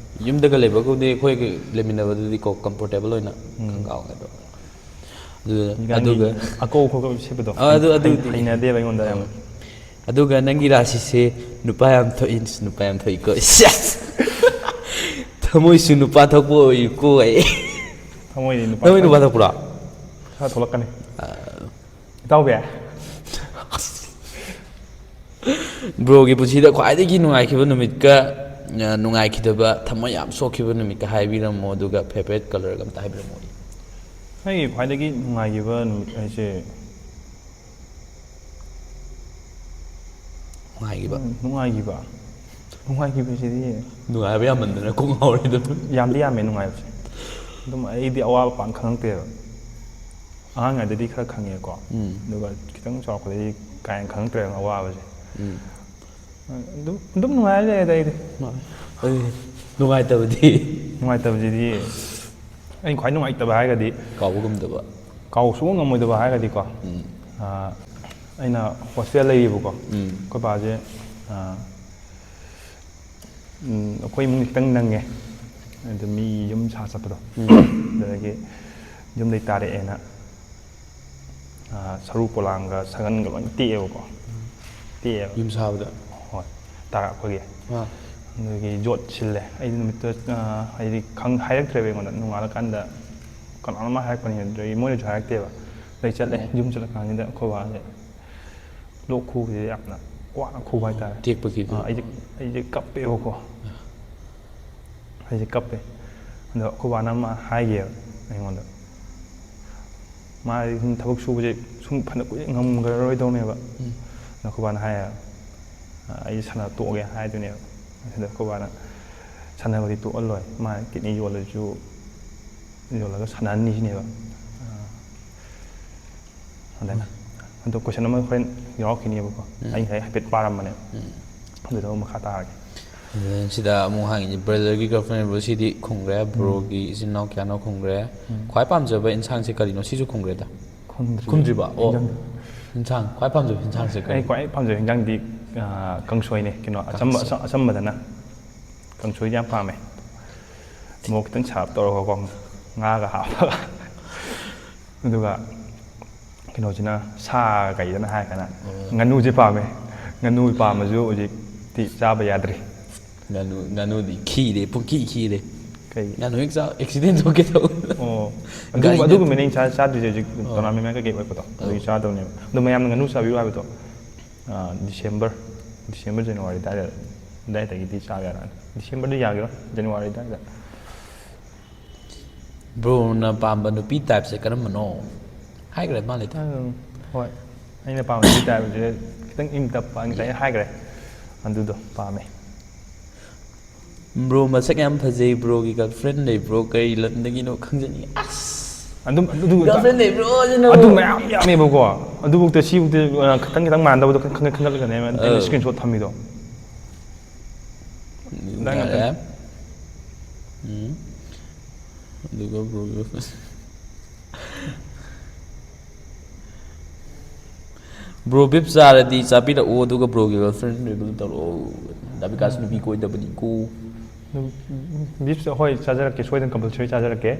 S1: ꯌꯨꯝꯗꯒ ꯂꯩꯕꯕꯨꯗꯤ ꯑꯩꯈꯣꯏꯒ ꯂꯩꯃꯤꯟꯅꯕꯗꯨꯗꯤꯀꯣ ꯀꯝꯐꯣꯔꯇꯦꯕꯜ ꯑꯣꯏꯅ ꯈꯣꯡꯒ꯭ꯔꯥꯎ ꯍꯥꯏꯗꯣ ꯑꯗꯨꯒ
S2: ꯑꯀꯧ ꯈꯣꯠꯀꯧ ꯁꯦꯠꯄꯗꯣ ꯍꯩꯅꯗꯦꯕ ꯑꯩꯉꯣꯟꯗ ꯌꯥꯝꯅ
S1: ꯑꯗꯨꯒ ꯅꯪꯒꯤ ꯔꯥꯁꯤꯁꯦ ꯅꯨꯄꯥ ꯌꯥꯝ ꯊꯣꯛꯏꯀꯣ ꯊꯃꯣꯏꯁꯨ ꯅꯨꯄꯥ ꯊꯣꯛꯄ ꯑꯣꯏꯌꯨꯀꯣ
S2: ꯊꯃꯣꯏꯗꯤ
S1: ꯅꯪ ꯅꯨꯄꯥ ꯊꯣꯛꯄ꯭ꯔꯣ
S2: ꯈꯔ ꯊꯣꯛꯂꯛꯀꯅꯤ ꯏꯇꯥꯎꯕꯤ
S1: ꯕ꯭ꯔꯣꯒꯤ ꯄꯨꯟꯁꯤꯗ ꯈ꯭ꯋꯥꯏꯗꯒꯤ ꯅꯨꯡꯉꯥꯏꯈꯤꯕ ꯅꯨꯃꯤꯠꯀ ꯅꯨꯡꯉꯥꯏꯈꯤꯗꯕ ꯊꯃꯣꯏ ꯌꯥꯝ ꯁꯣꯛꯈꯤꯕ ꯅꯨꯃꯤꯠꯀ ꯍꯥꯏꯕꯤꯔꯝꯃꯣ ꯑꯗꯨꯒ ꯐꯦꯚꯣꯔꯥꯏꯠ ꯀꯂꯔꯒ ꯑꯝꯇ ꯍꯥꯏꯕꯤꯔꯝꯃꯣ
S2: ꯑꯩꯒꯤ ꯈ꯭ꯋꯥꯏꯗꯒꯤ ꯅꯨꯡꯉꯥꯏꯈꯤꯕ ꯅꯨꯃꯤꯠ ꯍꯥꯏꯁꯦ ꯅꯨꯡꯉꯥꯏꯈꯤꯕꯁꯤꯗꯤ
S1: ꯅꯨꯡꯉꯥꯏꯕ ꯌꯥꯝꯃꯟꯗꯅ ꯀꯣꯛ ꯉꯥꯎꯔꯦ ꯑꯗꯨꯝ
S2: ꯌꯥꯝꯗꯤ ꯌꯥꯝꯃꯦ ꯅꯨꯡꯉꯥꯏꯕꯁꯦ ꯑꯗꯨꯝ ꯑꯩꯗꯤ ꯑꯋꯥꯕ ꯄꯥꯛ ꯈꯪꯉꯛꯇꯦꯕ ꯑꯉꯥꯡꯉꯩꯗꯗꯤ ꯈꯔ ꯈꯪꯉꯦꯀꯣ ꯑꯗꯨꯒ ꯈꯤꯇꯪ ꯆꯥꯎꯔꯛꯄꯗꯗꯤ ꯀꯥ ꯍꯦꯟꯅ ꯈꯪꯉꯛꯇ꯭ꯔꯦꯕ ꯑꯋꯥꯕꯁꯦ ꯑꯗꯨꯝ ꯅꯨꯡꯉꯥꯏꯔ ꯂꯩꯔꯦꯗ ꯑꯩꯗꯤ
S1: ꯅꯨꯡꯉꯥꯏꯇꯕꯗꯤ
S2: ꯅꯨꯡꯉꯥꯏꯇꯕꯁꯤꯗꯤ ꯑꯩꯅ ꯈ꯭ꯋꯥꯏ ꯅꯨꯡꯉꯥꯏꯇꯕ ꯍꯥꯏꯔꯒꯗꯤ
S1: ꯀꯥꯎꯕ ꯉꯝꯗꯕ
S2: ꯀꯥꯎ ꯁꯨꯡꯉꯝ ꯉꯝꯃꯣꯏꯗꯕ ꯍꯥꯏꯔꯒꯗꯤꯀꯣ ꯑꯩꯅ ꯍꯣꯁꯇꯦꯜ ꯂꯩꯌꯦꯕꯀꯣ ꯑꯩꯈꯣꯏ ꯕꯥꯁꯦ ꯑꯩꯈꯣꯏ ꯏꯃꯨꯡ ꯈꯤꯇꯪ ꯅꯪꯉꯦ ꯑꯗꯨ ꯃꯤ ꯌꯨꯝ ꯁꯥ ꯆꯠꯄꯗꯣ ꯑꯗꯨꯗꯒꯤ ꯌꯨꯝꯗꯩ ꯇꯥꯔꯛꯑꯦꯅ ꯁꯔꯨ ꯄꯣꯂꯥꯡꯒ ꯁꯒꯟꯒ ꯂꯣꯏ ꯇꯦꯛꯑꯦꯕꯀꯣ ꯇꯦꯛꯑꯦꯕ
S1: ꯌꯨꯝ ꯁꯥꯕꯗ
S2: ꯍꯣꯏ ꯇꯥꯔꯛꯄꯒꯤ ꯑꯗꯨꯗꯒꯤ ꯌꯣꯠ ꯁꯤꯜꯂꯦ ꯑꯩꯗꯤ ꯅꯨꯃꯤꯠꯇꯨ ꯍꯥꯏꯗꯤ ꯍꯥꯏꯔꯛꯇ꯭ꯔꯦꯕ ꯑꯩꯉꯣꯟꯗ ꯅꯣꯡꯉꯥꯜꯂꯀꯥꯟꯗ ꯀꯅꯥꯅꯣꯝꯃ ꯍꯥꯏꯔꯛꯄꯅꯤ ꯑꯗꯨꯗꯒꯤ ꯃꯣꯏꯅꯁꯨ ꯍꯥꯏꯔꯛꯇꯦꯕ ꯑꯗꯩ ꯆꯠꯂꯦ ꯌꯨꯝ ꯆꯠꯂꯀꯥꯟꯁꯤꯗ ꯑꯩꯈꯣꯏ ꯕꯥꯁꯦ ꯂꯣꯛ ꯈꯨꯕꯁꯦ ꯌꯥꯝꯅ ꯋꯥꯅ ꯈꯨꯕ ꯍꯥꯏꯇꯥꯔꯦ
S1: ꯇꯦꯛꯄꯒꯤꯗꯨ
S2: ꯑꯩꯁꯦ ꯀꯞꯄꯦꯕꯀꯣ ꯑꯩꯁꯦ ꯀꯞꯄꯦ ꯑꯗꯣ ꯑꯩꯈꯣꯏ ꯕꯥꯅ ꯑꯃ ꯍꯥꯏꯒꯤꯑꯕ ꯑꯩꯉꯣꯟꯗ ꯃꯥꯗꯤ ꯁꯨꯝ ꯊꯕꯛ ꯁꯨꯕꯁꯦ ꯁꯨꯝ ꯐꯅ ꯀꯨꯏꯅ ꯉꯝꯈꯔꯔꯣꯏꯗꯧꯅꯦꯕ ꯑꯗꯣ ꯑꯩꯈꯣꯏ ꯕꯥꯅ ꯍꯥꯏꯌꯦꯕ ꯑꯩꯁꯦ ꯁꯥꯟꯅ ꯇꯣꯛꯑꯒꯦ ꯍꯥꯏꯗꯣꯏꯅꯦꯕ ꯑꯗꯨꯗ ꯑꯩꯈꯣꯏ ꯕꯥꯅ ꯁꯥꯟꯅꯕꯗꯤ ꯇꯣꯛꯍꯜꯂꯣꯏ ꯃꯥ ꯀꯤꯠꯅꯤ ꯌꯣꯜꯂꯁꯨ ꯌꯣꯜꯂꯒ ꯁꯥꯟꯅꯍꯟꯅꯤ ꯁꯤꯅꯦꯕ ꯑꯗꯨꯃꯥꯏꯅ ꯑꯗꯣ ꯀꯣꯏꯁꯟ ꯑꯃ ꯍꯣꯔꯦꯟ ꯌꯥꯎꯔꯛꯈꯤꯅꯦꯕꯀꯣ ꯑꯩ ꯉꯁꯥꯏ ꯍꯥꯏꯐꯦꯠ ꯄꯥꯔꯝꯕꯅꯦꯕ ꯑꯗꯨꯗ ꯑꯃꯨꯛ ꯃꯈꯥ ꯇꯥꯔꯒꯦ
S1: ꯁꯤꯗ ꯑꯃꯨꯛ ꯍꯪꯉꯤꯁꯦ ꯕ꯭ꯔꯗꯔꯒꯤ ꯒꯔꯜꯐ꯭ꯔꯦꯟ ꯁꯤꯗꯤ ꯈꯨꯝꯈ꯭ꯔꯦ ꯕ꯭ꯔꯣꯒꯤ ꯏꯆꯤꯟ ꯏꯅꯥꯎ ꯀꯌꯥꯅꯣ ꯈꯨꯝꯈ꯭ꯔꯦ ꯈ꯭ꯋꯥꯏ ꯄꯥꯝꯖꯕ ꯏꯟꯁꯥꯡꯁꯦ ꯀꯔꯤꯅꯣ ꯁꯤꯁꯨ ꯈꯨꯝꯈ꯭ꯔꯦꯗ ꯈꯨꯝꯗ꯭ꯔꯤꯕ ꯑꯣ ꯏꯟꯁꯥꯡ ꯈ꯭ꯋꯥꯏ ꯄꯥꯝꯖꯕ ꯏꯟꯁꯥꯡꯁꯦ ꯀꯔꯤ
S2: ꯑꯩ ꯈ꯭ꯋꯥꯏ ꯄꯥꯝꯖꯕ ꯏꯟꯖꯥꯡꯗꯤ ꯀꯥꯡꯁꯣꯏꯅꯦ ꯀꯩꯅꯣ ꯑꯆꯝꯕꯗꯅ ꯀꯥꯡꯁꯣꯏꯗꯤ ꯌꯥꯝ ꯄꯥꯝꯃꯦ ꯃꯣꯔꯣꯛ ꯈꯤꯇꯪ ꯁꯥꯔꯞ ꯇꯧꯔꯒꯀꯣ ꯉꯥꯒ ꯍꯥꯞꯄꯒ ꯑꯗꯨꯒ ꯀꯩꯅꯣꯁꯤꯅ ꯁꯥ ꯀꯩꯗꯅ ꯍꯥꯏꯔꯒꯅ ꯉꯥꯅꯨꯁꯦ ꯄꯥꯝꯃꯦ ꯉꯥꯅꯨ ꯄꯥꯝꯃꯁꯨ ꯍꯧꯖꯤꯛꯇꯤ ꯆꯥꯕ ꯌꯥꯗ꯭ꯔꯤ
S1: ꯉꯥꯅꯨꯗꯤ ꯈꯤꯔꯦ ꯄꯨꯡꯈꯤ ꯈꯤꯔꯦ
S2: ꯀꯩ
S1: ꯉꯥꯅꯨ ꯍꯦꯛ ꯆꯥ ꯑꯦꯛꯁꯤꯗꯦꯟ ꯊꯣꯛꯀꯦ ꯇꯧꯕ
S2: ꯑꯣ ꯑꯗꯨꯒꯨꯝꯕꯅꯦ ꯑꯩꯅ ꯆꯥꯗ꯭ꯔꯤꯁꯦ ꯍꯧꯖꯤꯛ ꯇꯣꯔꯅꯥꯃꯦꯟ ꯀꯩꯀꯩ ꯑꯣꯏꯕꯗꯣ ꯑꯗꯨꯒꯤ ꯆꯥꯗꯕꯅꯦꯕ ꯑꯗꯣ ꯃꯌꯥꯝꯅ ꯉꯥꯅꯨ ꯆꯥꯕꯤꯌꯨ ꯍꯥꯏꯕꯗꯣ ꯗꯤꯁꯦꯝꯕꯔ ꯖꯅꯋꯥꯔꯤ ꯑꯗꯨꯋꯥꯏꯗꯒꯤꯗꯤ ꯆꯥꯕ ꯌꯥꯔꯛꯑꯅꯤ ꯗꯤꯁꯦꯝꯕꯔꯗꯤ ꯌꯥꯒꯤꯔꯣꯏ ꯖꯅꯋꯥꯔꯤ ꯑꯗꯨꯋꯥꯏꯗ
S1: ꯕ꯭ꯔꯣꯅ ꯄꯥꯝꯕ ꯅꯨꯄꯤ ꯇꯥꯏꯞꯁꯦ ꯀꯔꯝꯕꯅꯣ ꯍꯥꯏꯈ꯭ꯔꯦ ꯃꯥꯜꯂꯦꯗ
S2: ꯍꯣꯏ ꯑꯩꯅ ꯄꯥꯝꯕ ꯅꯨꯄꯤ ꯇꯥꯏꯞꯁꯦ ꯈꯤꯇꯪ ꯏꯪ ꯇꯞꯄ ꯉꯁꯥꯏ ꯍꯥꯏꯈ꯭ꯔꯦ ꯑꯗꯨꯗꯣ ꯄꯥꯝꯃꯦ
S1: ꯕ꯭ꯔꯣ ꯃꯁꯛ ꯌꯥꯝ ꯐꯖꯩ ꯕ꯭ꯔꯣꯒꯤ ꯒꯔꯜꯐ꯭ꯔꯦꯟ ꯂꯩꯕ꯭ꯔꯣ ꯀꯔꯤ ꯂꯝꯗꯒꯤꯅꯣ ꯈꯪꯖꯅꯤꯡꯉꯤ
S2: ꯑꯗꯨꯝ
S1: ꯒꯔꯜꯐ꯭ꯔꯦꯟ ꯂꯩꯕ꯭ꯔꯣ
S2: ꯑꯗꯨ ꯃꯌꯥꯝ ꯌꯥꯝꯃꯦꯕꯀꯣ ꯑꯗꯨꯐꯥꯎꯗ ꯁꯤꯐꯥꯎꯗ ꯈꯤꯇꯪ ꯃꯥꯟꯅꯗꯕꯗꯣ ꯈꯟꯒꯠꯂꯒꯅꯦ ꯑꯩꯅ ꯏꯁꯀ꯭ꯔꯤꯟ ꯁꯣꯠ ꯊꯝꯃꯤꯗꯣ
S1: ꯌꯥꯔꯦ ꯑꯗꯨꯒ ꯕ꯭ꯔꯣꯒꯤ ꯕ꯭ꯔꯣ ꯕꯤꯞ ꯆꯥꯔꯗꯤ ꯆꯥꯕꯤꯔꯛꯑꯣ ꯑꯗꯨꯒ ꯕ꯭ꯔꯣꯒꯤ ꯒꯔꯜꯐ꯭ꯔꯦꯟ ꯔꯤꯚꯤꯜ ꯇꯧꯔꯛꯑꯣ ꯗꯥꯕꯤꯀꯥꯁ ꯅꯨꯄꯤ ꯀꯣꯏꯗꯕꯅꯤꯀꯣ
S2: ꯕꯤꯞꯁꯦ ꯍꯣꯏ ꯆꯥꯖꯔꯛꯀꯦ ꯁꯣꯏꯗꯅ ꯀꯝꯄꯜꯁꯔꯤ ꯆꯥꯖꯔꯛꯀꯦ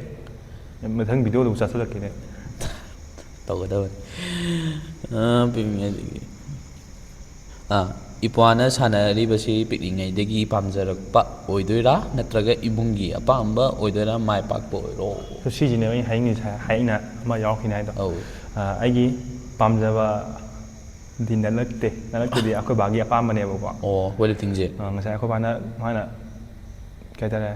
S2: ꯃꯊꯪ ꯚꯤꯗꯤꯑꯣꯗꯕꯨ ꯆꯥꯁꯤꯜꯂꯛꯀꯦꯅꯦ
S1: ꯇꯧꯒꯗꯕꯅꯤ ꯄꯤꯛꯂꯤꯉꯩꯗꯒꯤ ꯏꯄ꯭ꯋꯥꯅ ꯁꯥꯟꯅꯔꯤꯕꯁꯤ ꯄꯤꯛꯂꯤꯉꯩꯗꯒꯤ ꯄꯥꯝꯖꯔꯛꯄ ꯑꯣꯏꯗꯣꯏꯔꯥ ꯅꯠꯇ꯭ꯔꯒ ꯏꯃꯨꯡꯒꯤ ꯑꯄꯥꯝꯕ ꯑꯣꯏꯗꯣꯏꯔꯥ ꯃꯥꯏ ꯄꯥꯛꯄ ꯑꯣꯏꯔꯣ
S2: ꯁꯤꯁꯤꯅꯦꯕ ꯑꯩꯅ ꯍꯥꯏꯅꯤꯡꯉꯤꯁꯦ ꯑꯩꯅ ꯑꯃ ꯌꯥꯎꯔꯛꯈꯤꯅꯤ ꯍꯥꯏꯗꯣ
S1: ꯑꯧ
S2: ꯑꯩꯒꯤ ꯄꯥꯝꯖꯕꯗꯤ ꯅꯠꯂꯛꯇꯦꯗꯤ ꯑꯩꯈꯣꯏ ꯕꯥꯒꯤ ꯑꯄꯥꯝꯕꯅꯦꯕꯀꯣ
S1: ꯑꯣ ꯋꯦꯠꯂꯤꯐꯇꯤꯡꯁꯦ
S2: ꯉꯁꯥꯏ ꯑꯩꯈꯣꯏ ꯕꯥꯅ ꯃꯥꯅ ꯀꯩ ꯍꯥꯏꯇꯥꯔꯦ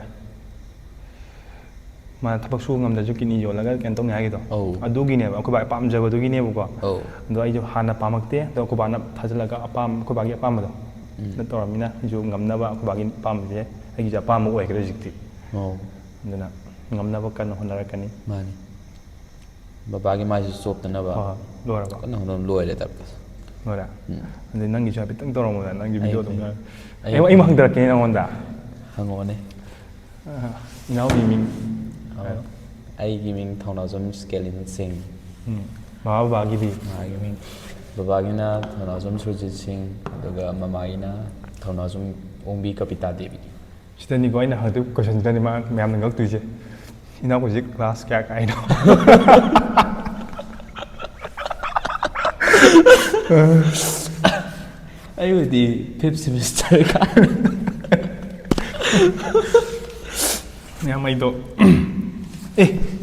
S2: ꯃꯥꯅ ꯊꯕꯛ ꯁꯨꯕ ꯉꯝꯗ꯭ꯔꯁꯨ ꯀꯤꯠꯅꯤ ꯌꯣꯜꯂꯒ ꯀꯩꯅꯣ ꯇꯧꯅꯤ ꯍꯥꯏꯒꯤꯗꯣ
S1: ꯑꯧ
S2: ꯑꯗꯨꯒꯤꯅꯦꯕ ꯑꯩꯈꯣꯏ ꯕꯥꯒꯤ ꯄꯥꯝꯖꯕꯗꯨꯒꯤꯅꯦꯕꯀꯣ
S1: ꯑꯧ
S2: ꯑꯗꯣ ꯑꯩꯁꯨ ꯍꯥꯟꯅ ꯄꯥꯝꯃꯛꯇꯦ ꯑꯗꯣ ꯑꯩꯈꯣꯏ ꯕꯥꯅ ꯊꯥꯖꯤꯜꯂꯒ ꯑꯩꯈꯣꯏ ꯕꯥꯒꯤ ꯑꯄꯥꯝꯕꯗꯣ ꯇꯧꯔꯝꯃꯤꯅ ꯑꯩꯁꯨ ꯉꯝꯅꯕ ꯑꯩꯈꯣꯏ ꯕꯥꯒꯤ ꯑꯄꯥꯝꯕꯁꯦ ꯑꯩꯒꯤꯁꯨ ꯑꯄꯥꯝꯕ ꯑꯣꯏꯈ꯭ꯔꯦ ꯍꯧꯖꯤꯛꯇꯤ
S1: ꯑꯧ
S2: ꯑꯗꯨꯅ ꯉꯝꯅꯕ ꯀꯟꯅ ꯍꯣꯠꯅꯔꯛꯀꯅꯤ
S1: ꯃꯥꯅꯤ ꯕꯕꯥꯒꯤ ꯃꯥꯏꯁꯨ ꯆꯣꯞꯇꯅꯕ
S2: ꯍꯣꯏ ꯂꯣꯏꯔꯕ
S1: ꯀꯟꯅ ꯍꯣꯠꯅꯕ ꯂꯣꯏꯔꯦ ꯇꯥꯔꯦ
S2: ꯂꯣꯏꯔꯦ ꯑꯗꯩ ꯅꯪꯒꯤꯁꯨ ꯍꯥꯏꯐꯦꯠꯇꯪ ꯇꯧꯔꯝꯃꯣꯗ ꯅꯪꯒꯤ ꯚꯤꯗꯤꯑꯣ ꯑꯗꯨꯝ
S1: ꯑꯩ
S2: ꯑꯃ ꯍꯪꯗꯔꯛꯀꯦ ꯅꯉꯣꯟꯗ
S1: ꯍꯪꯉꯛꯑꯣꯅꯦ
S2: ꯏꯅꯥꯎꯒꯤ ꯃꯤꯡ
S1: ꯑꯩꯒꯤ ꯃꯤꯡ ꯊꯧꯅꯥꯖꯝ ꯁ꯭ꯀꯦꯂꯤꯟ ꯁꯤꯡ
S2: ꯃꯃꯥ ꯕꯕꯥꯒꯤꯗꯤ
S1: ꯃꯥꯒꯤ ꯃꯤꯡ ꯕꯕꯥꯒꯤꯅ ꯊꯧꯅꯥꯖꯝ ꯁꯨꯔꯖꯤꯠ ꯁꯤꯡ ꯑꯗꯨꯒ ꯃꯃꯥꯒꯤꯅ ꯊꯧꯅꯥꯖꯝ ꯑꯣꯡꯕꯤ ꯀꯄꯤꯇꯥ ꯗꯦꯕꯤ
S2: ꯁꯤꯗꯅꯤꯀꯣ ꯑꯩꯅ ꯍꯪꯉꯛꯇꯣꯏ ꯀꯣꯏꯁꯟꯁꯤꯗꯅꯤ ꯃꯌꯥꯝꯅ ꯉꯛꯇꯣꯏꯁꯦ ꯏꯅꯥꯎ ꯍꯧꯖꯤꯛ ꯀ꯭ꯂꯥꯁ ꯀꯌꯥ ꯀꯥꯏꯅꯣ
S1: ꯑꯩꯕꯨꯗꯤ 5th ꯁꯦꯃꯤꯁꯇꯔ ꯀꯥꯔꯦ
S2: ꯃꯌꯥꯝ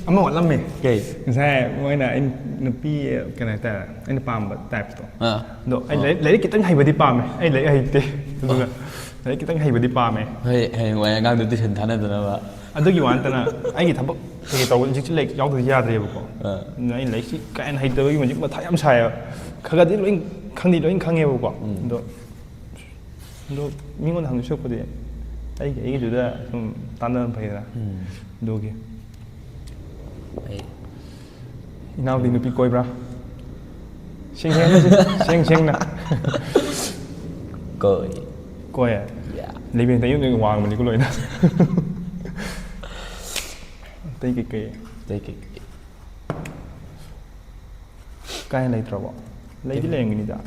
S2: ꯑꯃ ꯋꯥꯠꯂꯝꯃꯦ
S1: ꯀꯩ
S2: ꯉꯁꯥꯏ ꯃꯣꯏꯅ ꯑꯩꯅ ꯅꯨꯄꯤ ꯀꯩꯅꯣ ꯍꯥꯏꯇꯥꯔꯦ ꯑꯩꯅ ꯄꯥꯝꯕ ꯇꯥꯏꯞꯇꯣ
S1: ꯑꯥ
S2: ꯑꯗꯣ ꯑꯩ ꯂꯥꯏꯔꯤꯛ ꯈꯤꯇꯪ ꯍꯩꯕꯗꯤ ꯄꯥꯝꯃꯦ ꯑꯩ ꯂꯥꯏꯔꯤꯛ ꯍꯩꯇꯦ ꯑꯗꯨꯒ ꯂꯥꯏꯔꯤꯛ ꯈꯤꯇꯪ ꯍꯩꯕꯗꯤ ꯄꯥꯝꯃꯦ
S1: ꯍꯣꯏ ꯍꯌꯦꯡꯋꯥꯏ ꯑꯉꯥꯡꯗꯣ ꯇꯨꯏꯁꯟ ꯊꯥꯅꯗꯅꯕ
S2: ꯑꯗꯨꯒꯤ ꯋꯥ ꯅꯠꯇꯅ ꯑꯩꯒꯤ ꯊꯕꯛ ꯀꯩꯀꯩ ꯇꯧꯕ ꯍꯧꯖꯤꯛꯁꯤ ꯂꯥꯏꯔꯤꯛ ꯌꯥꯎꯗ꯭ꯔꯗꯤ ꯌꯥꯗ꯭ꯔꯦꯕꯀꯣ ꯑꯗꯨꯅ ꯑꯩ ꯂꯥꯏꯔꯤꯛꯁꯤ ꯀꯥ ꯍꯦꯟꯅ ꯍꯩꯇꯕꯒꯤ ꯍꯧꯖꯤꯛ ꯃꯊꯥ ꯌꯥꯝ ꯁꯥꯏꯌꯦꯕ ꯈꯔꯗꯤ ꯂꯣꯏ ꯈꯪꯉꯦꯕꯀꯣ ꯑꯗꯣ ꯑꯗꯣ ꯃꯤꯉꯣꯟꯗ ꯍꯪꯗꯣꯏ ꯁꯔꯨꯛꯄꯨꯗꯤ ꯑꯩꯒꯤꯗꯨꯗ ꯁꯨꯝ ꯇꯥꯟꯅꯕ ꯐꯩꯗꯅ ꯑꯗꯨꯒꯤ
S1: ꯑꯩ
S2: ꯏꯅꯥꯎꯗꯤ ꯅꯨꯄꯤ ꯀꯣꯏꯕ꯭ꯔꯥ ꯁꯦꯡꯅ
S1: ꯀꯣꯏ
S2: ꯀꯣꯏꯌꯦ ꯂꯩꯕꯦꯟ ꯇꯌꯨꯝꯗ ꯋꯥꯡꯕꯅꯤꯀꯣ ꯂꯣꯏꯅ ꯑꯇꯩ ꯀꯩꯀꯩ ꯀꯥꯏ ꯂꯩꯇ꯭ꯔꯕꯣ ꯂꯩꯗꯤ ꯂꯩꯔꯝꯒꯅꯤꯗ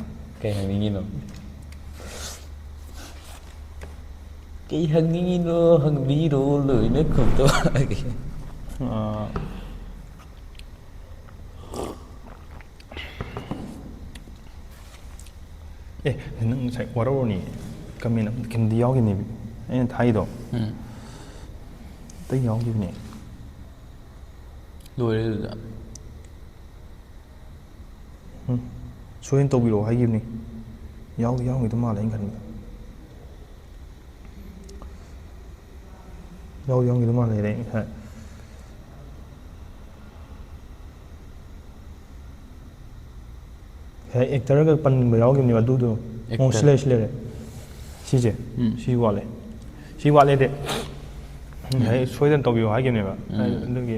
S1: ꯀꯩ ꯍꯪꯅꯤꯡꯉꯤꯅꯣ ꯀꯩ ꯍꯪꯅꯤꯡꯉꯤꯅꯣ ꯍꯪꯕꯤꯔꯣ ꯂꯣꯏꯅ ꯈꯨꯝꯇꯣꯛꯑꯒꯦ
S2: ꯅꯪ ꯉꯁꯥꯏ ꯋꯥꯔꯧꯔꯅꯤ ꯀꯃꯦꯟ ꯀꯩꯅꯣꯗꯤ ꯌꯥꯎꯈꯤꯕꯅꯦ ꯑꯩꯅ ꯊꯥꯏꯗꯣ ꯑꯇꯩ ꯌꯥꯎꯈꯤꯕꯅꯦ
S1: ꯂꯣꯏꯔꯦ ꯑꯗꯨꯗ
S2: ꯁꯣꯏꯅ ꯇꯧꯕꯤꯔꯛꯑꯣ ꯍꯥꯏꯈꯤꯕꯅꯤ ꯌꯥꯎꯈꯤꯗꯧ ꯃꯥꯜꯂꯦ ꯑꯩꯅ ꯈꯟꯕꯗ ꯌꯥꯎꯈꯤꯗꯧ ꯃꯥꯜꯂꯦ ꯑꯩ ꯉꯁꯥꯏ ꯑꯦꯛꯇꯔꯒ ꯄꯟꯕ ꯌꯥꯎꯈꯤꯕꯅꯦꯕ ꯑꯗꯨꯗꯣ ꯁꯤ ꯂꯩꯔꯦ ꯁꯤꯁꯦ ꯁꯤ ꯋꯥꯠꯂꯦꯗꯤ ꯁꯣꯏꯗꯅ ꯇꯧꯕꯤꯌꯣ ꯍꯥꯏꯈꯤꯕꯅꯦꯕ ꯑꯗꯨꯒꯤ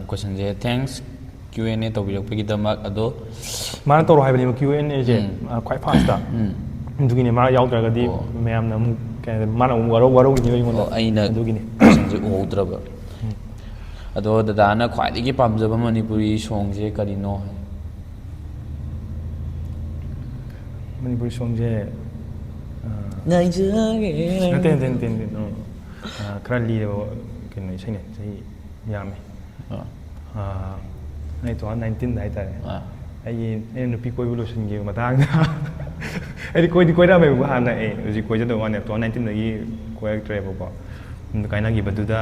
S1: ꯀꯣꯏꯁꯟꯁꯦ ꯊꯦꯡꯛꯁ Q&A ꯇꯧꯕꯤꯔꯛꯄꯒꯤꯗꯃꯛ ꯑꯗꯣ
S2: ꯃꯥꯅ ꯇꯧꯔꯣ ꯍꯥꯏꯕꯅꯦꯕ Q&Aꯁꯦ ꯈ꯭ꯋꯥꯏ ꯐꯥꯔꯁꯇ ꯑꯗꯨꯒꯤꯅꯦ ꯃꯥ ꯌꯥꯎꯗ꯭ꯔꯒꯗꯤ ꯃꯌꯥꯝꯅ ꯑꯃꯨꯛ ꯃꯥꯅ ꯑꯃꯨꯛ ꯋꯥꯔꯧꯈꯤꯅꯦꯕ ꯑꯩꯉꯣꯟꯗ
S1: ꯑꯩꯅ
S2: ꯑꯗꯨꯒꯤꯅꯤ
S1: ꯀꯣꯏꯁꯟꯁꯦ ꯎꯍꯧꯗ꯭ꯔꯕ ꯑꯗꯣ ꯗꯗꯥꯅ ꯈ꯭ꯋꯥꯏꯗꯒꯤ ꯄꯥꯝꯖꯕ ꯃꯅꯤꯄꯨꯔꯤ ꯁꯣꯡꯁꯦ ꯀꯔꯤꯅꯣ
S2: ꯃꯅꯤꯄꯨꯔꯤ ꯁꯣꯡꯁꯦ
S1: ꯉꯥꯏꯖꯒꯦ
S2: ꯅꯠꯇꯦ ꯈꯔ ꯂꯤꯔꯕ ꯀꯩꯅꯣ ꯏꯁꯩꯅꯦ ꯆꯍꯤ ꯌꯥꯝꯃꯦ ꯑꯩ 2019ꯗ ꯍꯥꯏꯇꯥꯔꯦ ꯑꯩꯅ ꯅꯨꯄꯤ ꯀꯣꯏꯕ ꯂꯣꯏꯁꯤꯟꯈꯤꯕ ꯃꯇꯥꯡꯗ ꯑꯩꯗꯤ ꯀꯣꯏꯔꯝꯃꯦꯕꯀꯣ ꯍꯥꯟꯅ ꯍꯧꯖꯤक ꯀꯣꯏꯖꯗꯕ ꯋꯥꯅꯦ 2019ꯗꯒꯤ ꯀꯣꯏꯔꯛꯇ꯭ꯔꯦꯕꯀꯣ ꯀꯥꯏꯅꯈꯤꯕꯗꯨꯗ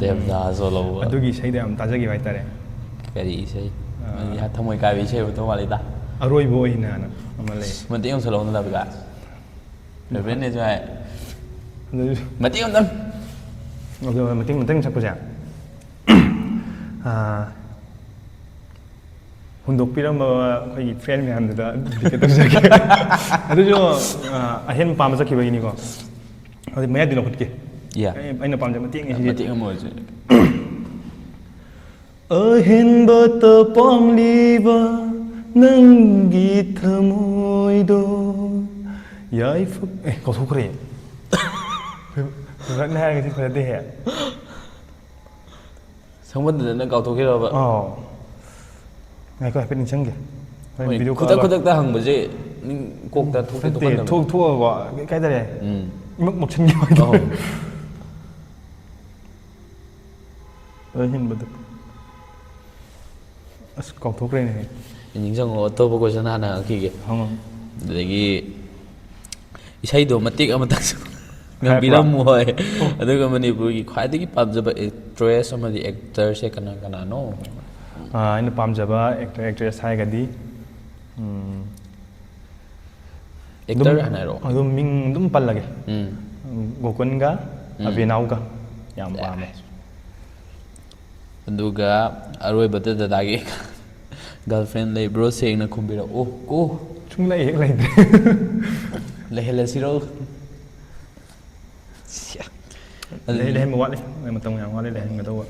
S1: ꯗꯦꯕꯗꯥꯁ ꯂꯧꯕ
S2: ꯑꯗꯨꯒꯤ ꯏꯁꯩꯗꯣ ꯌꯥꯝ ꯇꯥꯖꯈꯤꯕ ꯍꯥꯏꯇꯥꯔꯦ
S1: ꯀꯔꯤ ꯏꯁꯩ ꯊꯃꯣꯏ ꯀꯥꯏꯕ ꯏꯁꯩ ꯑꯣꯏꯗꯧ ꯃꯥꯜꯂꯤꯗ
S2: ꯑꯔꯣꯏꯕ ꯑꯣꯏꯅ ꯑꯃ ꯂꯩ
S1: ꯃꯇꯦꯛ ꯑꯃ ꯁꯛꯂꯛꯎꯅ ꯕꯤꯀꯥꯁ ꯐꯦꯚꯔꯦꯠꯅꯦꯁꯨ ꯍꯥꯏ ꯃꯇꯦꯛ ꯑꯃꯇꯪ
S2: ꯃꯇꯦꯡ ꯁꯛꯄꯁꯦ ꯍꯨꯟꯗꯣꯛꯄꯤꯔꯝꯕ ꯑꯩꯈꯣꯏꯒꯤ ꯐ꯭ꯔꯦꯟ ꯃꯌꯥꯝꯗꯨꯗ ꯗꯤꯀꯦꯠ ꯇꯧꯖꯒꯦ ꯑꯗꯨꯁꯨ ꯑꯍꯦꯟꯕ ꯄꯥꯝꯕ ꯆꯠꯈꯤꯕꯒꯤꯅꯤꯀꯣ ꯑꯗꯨꯗꯤ ꯃꯌꯥꯏꯗꯤ ꯂꯧꯈꯠꯀꯦ ꯑꯩꯅ ꯄꯥꯝꯖꯕ ꯃꯇꯦꯡꯅꯤ ꯁꯤꯁꯦ
S1: ꯃꯇꯦꯛ ꯑꯃ ꯑꯣꯏꯔꯁꯨ
S2: ꯑꯍꯦꯟꯕꯇ ꯄꯥꯝꯂꯤꯕ ꯅꯪꯒꯤ ꯊꯃꯣꯏꯗꯣ ꯀꯥꯎꯊꯣꯛꯈ꯭ꯔꯦ ꯐꯦꯚꯔꯦꯠꯅꯦ ꯍꯥꯏꯔꯒꯗꯤ ꯐꯖꯗꯦꯍꯦ
S1: ꯁꯪꯕꯟꯗꯗꯅ ꯀꯥꯎꯊꯣꯛꯈꯤꯔꯕ
S2: ꯉꯥꯏꯈꯣ ꯍꯥꯏꯐꯦꯠ ꯅꯤꯡꯁꯤꯡꯒꯦ
S1: ꯈꯨꯗꯛꯇ ꯍꯪꯕꯁꯦ ꯀꯣꯛꯇ ꯊꯣꯛꯇꯦ
S2: ꯊꯣꯛꯑꯒ ꯀꯩ ꯍꯥꯏꯇꯥꯔꯦ ꯏꯃꯛ ꯃꯣꯠꯁꯤꯟꯈꯤꯕ ꯍꯥꯏꯇꯥꯔꯦ ꯑꯍꯦꯟꯕꯗ ꯑꯁ ꯀꯥꯎꯊꯣꯛꯈ꯭ꯔꯦꯅꯦ
S1: ꯅꯤꯡꯁꯤꯡꯉꯣ ꯑꯇꯣꯞꯄ ꯀꯣꯏꯁꯟ ꯍꯥꯟꯅ ꯍꯪꯉꯛꯈꯤꯒꯦ ꯑꯗꯒꯤ ꯏꯁꯩꯗꯣ ꯃꯇꯦꯛ ꯑꯃꯇꯪ ꯉꯪꯕꯤꯔꯝꯃꯨ ꯍꯣꯏ ꯑꯗꯨꯒ ꯃꯅꯤꯄꯨꯔꯒꯤ ꯈ꯭ꯋꯥꯏꯗꯒꯤ ꯄꯥꯝꯖꯕ ꯑꯦꯛꯇ꯭ꯔꯦꯁ ꯑꯃꯗꯤ ꯑꯦꯛꯇꯔꯁꯦ ꯀꯅꯥꯅꯣ
S2: ꯑꯩꯅ ꯄꯥꯝꯖꯕ ꯑꯦꯛꯇꯔ ꯑꯦꯛꯇ꯭ꯔꯦꯁ ꯍꯥꯏꯔꯒꯗꯤ
S1: ꯑꯦꯛꯇꯔ ꯍꯥꯟꯅ ꯍꯥꯏꯔꯛꯑꯣ
S2: ꯑꯗꯨꯝ ꯃꯤꯡ ꯑꯗꯨꯝ ꯄꯜꯂꯒꯦ ꯒꯣꯀꯨꯟꯒ ꯑꯕꯦꯅꯥꯎꯒ ꯌꯥꯝ ꯄꯥꯝꯃꯦ
S1: ꯑꯗꯨꯒ ꯑꯔꯣꯏꯕꯗ ꯗꯗꯥꯒꯤ ꯒꯔꯜ ꯐ꯭ꯔꯦꯟ ꯂꯩꯕ꯭ꯔꯣ ꯁꯦꯡꯅ ꯈꯨꯝꯕꯤꯔꯛꯎ ꯀꯣ
S2: ꯁꯨꯡꯂꯩ ꯍꯦꯛ ꯂꯩꯇ꯭ꯔꯦ
S1: ꯂꯩꯍꯜꯂꯁꯤꯔꯣ
S2: ꯂꯩꯍꯟꯕ ꯋꯥꯠꯂꯤ ꯃꯇꯝ ꯌꯥꯝ ꯋꯥꯠꯂꯤ ꯂꯩꯍꯟꯒꯗꯧꯕ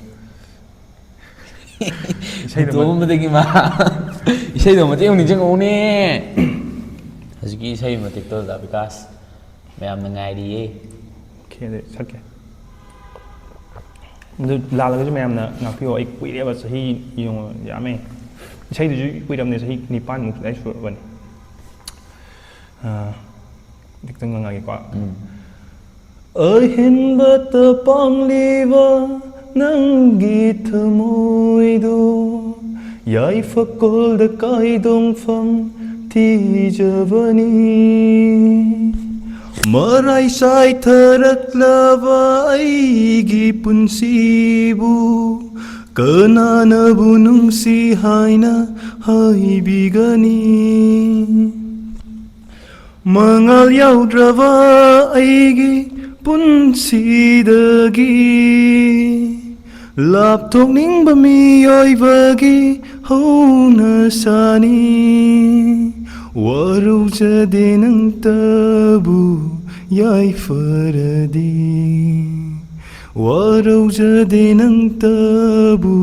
S1: ꯍꯨꯟꯇꯣꯛꯑꯝꯕꯗꯒꯤ ꯏꯁꯩꯗꯣ ꯃꯇꯦꯛ ꯑꯃ ꯅꯤꯡꯁꯤꯡꯉꯛꯎꯅꯦ ꯍꯧꯖꯤꯛꯀꯤ ꯏꯁꯩ ꯃꯇꯦꯛꯇꯣ ꯗꯥ ꯕꯤꯀꯥꯁ ꯃꯌꯥꯝꯅ ꯉꯥꯏꯔꯤꯌꯦ
S2: ꯁꯛꯀꯦ ꯑꯗꯨ ꯂꯥꯜꯂꯒꯁꯨ ꯃꯌꯥꯝꯅ ꯉꯥꯛꯄꯤꯌꯣ ꯑꯩ ꯀꯨꯏꯔꯦꯕ ꯆꯍꯤ ꯌꯥꯝꯃꯦ ꯏꯁꯩꯗꯨꯁꯨ ꯀꯨꯏꯔꯕꯅꯦ ꯆꯍꯤ 9ꯃꯨꯛ ꯑꯗꯨꯃꯥꯏ ꯁꯨꯔꯕꯅꯤ ꯈꯤꯇꯪ ꯉꯪꯉꯒꯦꯀꯣ ꯑꯍꯦꯟꯕꯇ ꯄꯥꯝꯂꯤꯕ ꯅꯪꯒꯤ ꯊꯃꯣꯏꯗꯣ ꯌꯥꯏꯐ-ꯀꯣꯜꯗ ꯀꯥꯏꯗꯣꯡꯐꯝ ꯊꯤꯖꯕꯅꯤ ꯃꯔꯥꯏ ꯆꯥꯏꯊꯔꯛꯂꯕ ꯑꯩꯒꯤ ꯄꯨꯟꯁꯤꯕꯨ ꯀꯅꯥꯅꯕꯨ ꯅꯨꯡꯁꯤ ꯍꯥꯏꯅ ꯍꯥꯏꯕꯤꯒꯅꯤ ꯃꯉꯥꯜ ꯌꯥꯎꯗ꯭ꯔꯕ ꯑꯩꯒꯤ ꯄꯨꯟꯁꯤꯗꯒꯤ ꯂꯥꯞꯊꯣꯛꯅꯤꯡꯕ ꯃꯤꯑꯣꯏꯕꯒꯤ ꯍꯧꯅꯁꯥꯅꯤ ꯋꯥꯔꯧꯖꯗꯦ ꯅꯪꯇꯕꯨ ꯌꯥꯏꯐꯔꯗꯤ ꯋꯥꯔꯧꯖꯗꯦ ꯅꯪꯇꯕꯨ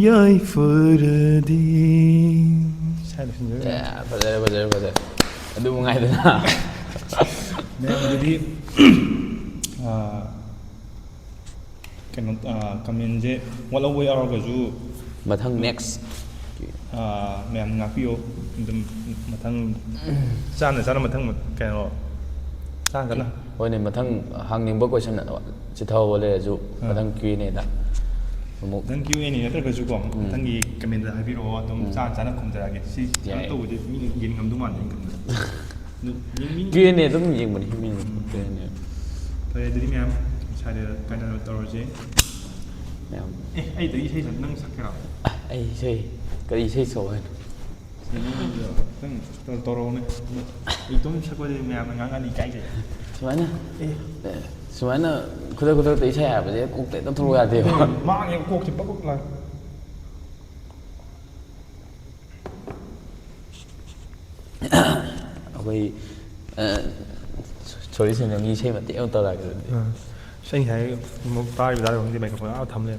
S2: ꯌꯥꯏꯐꯔꯗꯤ
S1: ꯐꯖꯔꯦ ꯐꯖꯔꯦ ꯐꯖꯔꯦ ꯑꯗꯨ ꯃꯉꯥꯏꯗꯅ
S2: ꯃꯌꯥꯝꯗꯗꯤ ꯀꯩꯅꯣ ꯀꯃꯦꯟꯁꯦ ꯋꯥꯠꯍꯧꯕ ꯌꯥꯎꯔꯒꯁꯨ
S1: ꯃꯊꯪ ꯅꯦꯛꯁ
S2: ꯃꯌꯥꯝ ꯉꯥꯛꯄꯤꯌꯣ ꯑꯗꯨꯝ ꯃꯊꯪ ꯆꯥꯅ ꯆꯥꯅ ꯃꯊꯪ ꯀꯩꯅꯣ ꯆꯥꯅ ꯆꯥꯅ
S1: ꯍꯣꯏꯅꯦ ꯃꯊꯪ ꯍꯪꯅꯤꯡꯕ ꯀꯣꯏꯁꯟ ꯆꯤꯊꯕ ꯂꯩꯔꯁꯨ ꯃꯊꯪ Q&Aꯗ ꯑꯃꯨꯛ
S2: ꯅꯪ Q&A ꯅꯠꯇ꯭ꯔꯒꯁꯨ ꯀꯣ ꯃꯊꯪꯒꯤ ꯀꯃꯦꯟꯗ ꯍꯥꯏꯕꯤꯔꯛꯑꯣ ꯑꯗꯨꯝ ꯆꯥꯅ ꯆꯥꯅ ꯈꯨꯝꯖꯔꯛꯑꯒꯦ ꯁꯤ ꯀꯩꯅꯣ ꯇꯧꯕꯁꯦ ꯃꯤꯅ ꯌꯦꯡꯉꯝꯗꯧ ꯃꯥꯟꯗꯦ ꯑꯩꯅ ꯈꯟꯕꯗ
S1: Q&A ꯑꯗꯨꯝ ꯌꯦꯡꯕꯅꯤ ꯃꯤꯅ Q&A
S2: ꯐꯔꯦ ꯑꯗꯨꯗꯤ ꯃꯌꯥꯝ ꯁ꯭ꯋꯥꯏꯗ ꯀꯩꯅꯣ ꯇꯧꯔꯁꯦ
S1: ꯃꯌꯥꯝ
S2: ꯑꯩꯗꯒꯤ ꯏꯁꯩ ꯅꯪ ꯁꯛꯀꯦꯔꯣ
S1: ꯑꯩ ꯏꯁꯩ ꯀꯔꯤ ꯏꯁꯩ ꯁꯛꯑꯣ ꯍꯥꯏꯅꯣ
S2: ꯅꯪ ꯇꯧꯔꯛꯑꯣꯅꯦ ꯑꯩꯇꯣꯝ ꯁꯛꯄꯗꯤ ꯃꯌꯥꯝꯅ ꯉꯥꯡꯉꯅꯤ ꯏꯀꯥꯏꯖꯩ
S1: ꯁꯨꯃꯥꯏꯅ ꯈꯨꯗꯛꯇ ꯏꯁꯩ ꯍꯥꯏꯕꯁꯦ ꯀꯣꯛꯇ ꯍꯦꯛꯇ ꯊꯣꯛꯂꯛ ꯌꯥꯗꯦꯕ
S2: ꯃꯥꯡꯉꯦꯕ ꯀꯣꯛꯁꯦ ꯄꯛ ꯂꯥꯛ
S1: ꯑꯩꯈꯣꯏ ꯁꯣꯔꯤ ꯁꯦꯟꯖꯝꯒꯤ ꯏꯁꯩ ꯃꯇꯦꯛ ꯑꯃ ꯇꯧꯔꯛꯑꯒꯦ ꯑꯗꯨꯗꯤ
S2: ꯏꯁꯩ ꯍꯥꯏ ꯑꯃꯨꯛ ꯇꯥꯔꯤꯕ ꯇꯥꯔꯤꯕ ꯈꯪꯗꯦ ꯃꯥꯏꯀ꯭ꯔꯣꯐꯣꯟ ꯊꯝꯂꯦ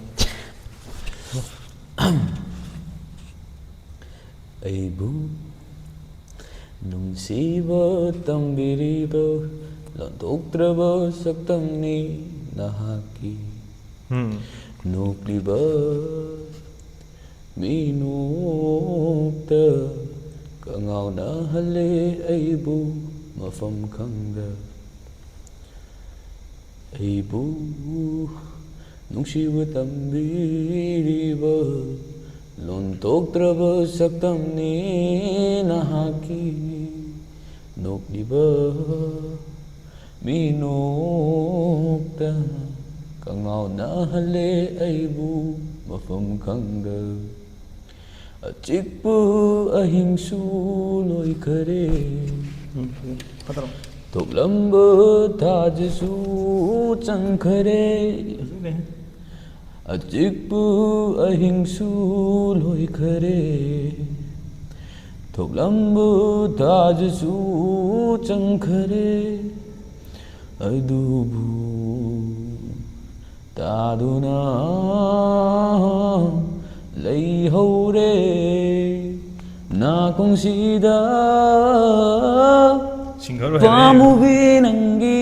S1: ꯑꯩꯕꯨ ꯅꯨꯡꯁꯤꯕ ꯇꯝꯕꯤꯔꯤꯕ ꯂꯣꯟꯊꯣꯛꯇ꯭ꯔꯕ ꯁꯛꯇꯝꯅꯤ ꯅꯍꯥꯛꯀꯤ ꯅꯣꯛꯂꯤꯕ ꯃꯤꯅꯣꯛꯇ ꯀꯉꯥꯎꯅꯍꯜꯂꯦ ꯑꯩꯕꯨ ꯃꯐꯝ ꯈꯪꯗ ꯑꯩꯕꯨ ꯅꯨꯡꯁꯤꯕ ꯇꯝꯕꯤꯔꯤꯕ ꯂꯣꯟꯊꯣꯛꯇ꯭ꯔꯕ ꯁꯛꯇꯝꯅꯤ ꯅꯍꯥꯛꯀꯤ ꯅꯣꯛꯂꯤꯕ ꯃꯤꯅꯣꯛꯇ ꯀꯉꯥꯎꯅꯍꯜꯂꯦ ꯑꯩꯕꯨ ꯃꯐꯝ ꯈꯪꯗ ꯑꯆꯤꯛꯄ ꯑꯍꯤꯡꯁꯨ ꯂꯣꯏꯈꯔꯦ ꯊꯣꯛꯂꯝꯕ ꯊꯥꯖꯁꯨ ꯆꯪꯈꯔꯦ ꯑꯆꯤꯛꯄ ꯑꯍꯤꯡꯁꯨ ꯂꯣꯏꯈꯔꯦ ꯊꯣꯛꯂꯝꯕ ꯊꯥꯖꯁꯨ ꯆꯪꯈꯔꯦ ꯑꯗꯨꯕꯨ ꯇꯥꯗꯨꯅ ꯂꯩꯍꯧꯔꯦ ꯅꯥꯀꯣꯡꯁꯤꯗ ꯄꯥꯝꯃꯨꯕꯤ ꯅꯪꯒꯤ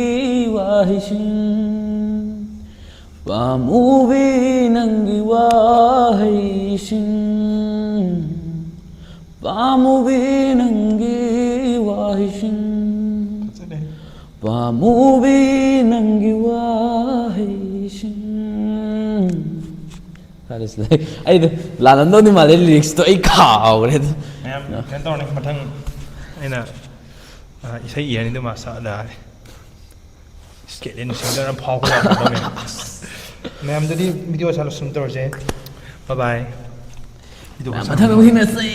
S1: ꯋꯥꯍꯩꯁꯤꯡ ꯄꯥꯝꯃꯨꯕꯤ ꯅꯪꯒꯤ ꯋꯥꯍꯩꯁꯤꯡ ꯄꯥꯝꯃꯨꯕꯤ ꯅꯪꯒꯤ ꯋꯥꯍꯩꯁꯤꯡ ꯄꯥꯝꯃꯨꯕꯤ ꯅꯪꯒꯤ ꯋꯥꯍꯩꯁꯤꯡ ꯑꯩꯗꯣ ꯂꯥꯜꯂꯝꯗꯧꯗꯤ ꯃꯥꯜꯂꯦ ꯂꯤꯔꯤꯛꯁꯇꯣ ꯑꯩ ꯀꯥꯎꯈ꯭ꯔꯦ ꯑꯗꯨ
S2: ꯃꯌꯥꯝ ꯀꯩꯅꯣ ꯇꯧꯔꯅꯤ ꯃꯊꯪ ꯑꯩꯅ ꯏꯁꯩ ꯏꯔꯅꯤꯗꯨ ꯃꯥ ꯁꯛꯑꯗꯥꯔꯦ ꯏꯁꯀꯦꯂꯦꯟ ꯁꯤꯡꯒꯔ ꯑꯃ ꯐꯥꯎꯕ ꯌꯥꯗꯧꯅꯦ ꯃꯌꯥꯝꯗꯗꯤ ꯚꯤꯗꯤꯑꯣ ꯁꯥꯔ ꯁꯨꯝ ꯇꯧꯔꯁꯦ ꯕꯥꯏ ꯕꯥꯏ
S1: ꯃꯊꯪ ꯊꯦꯡꯅꯁꯤ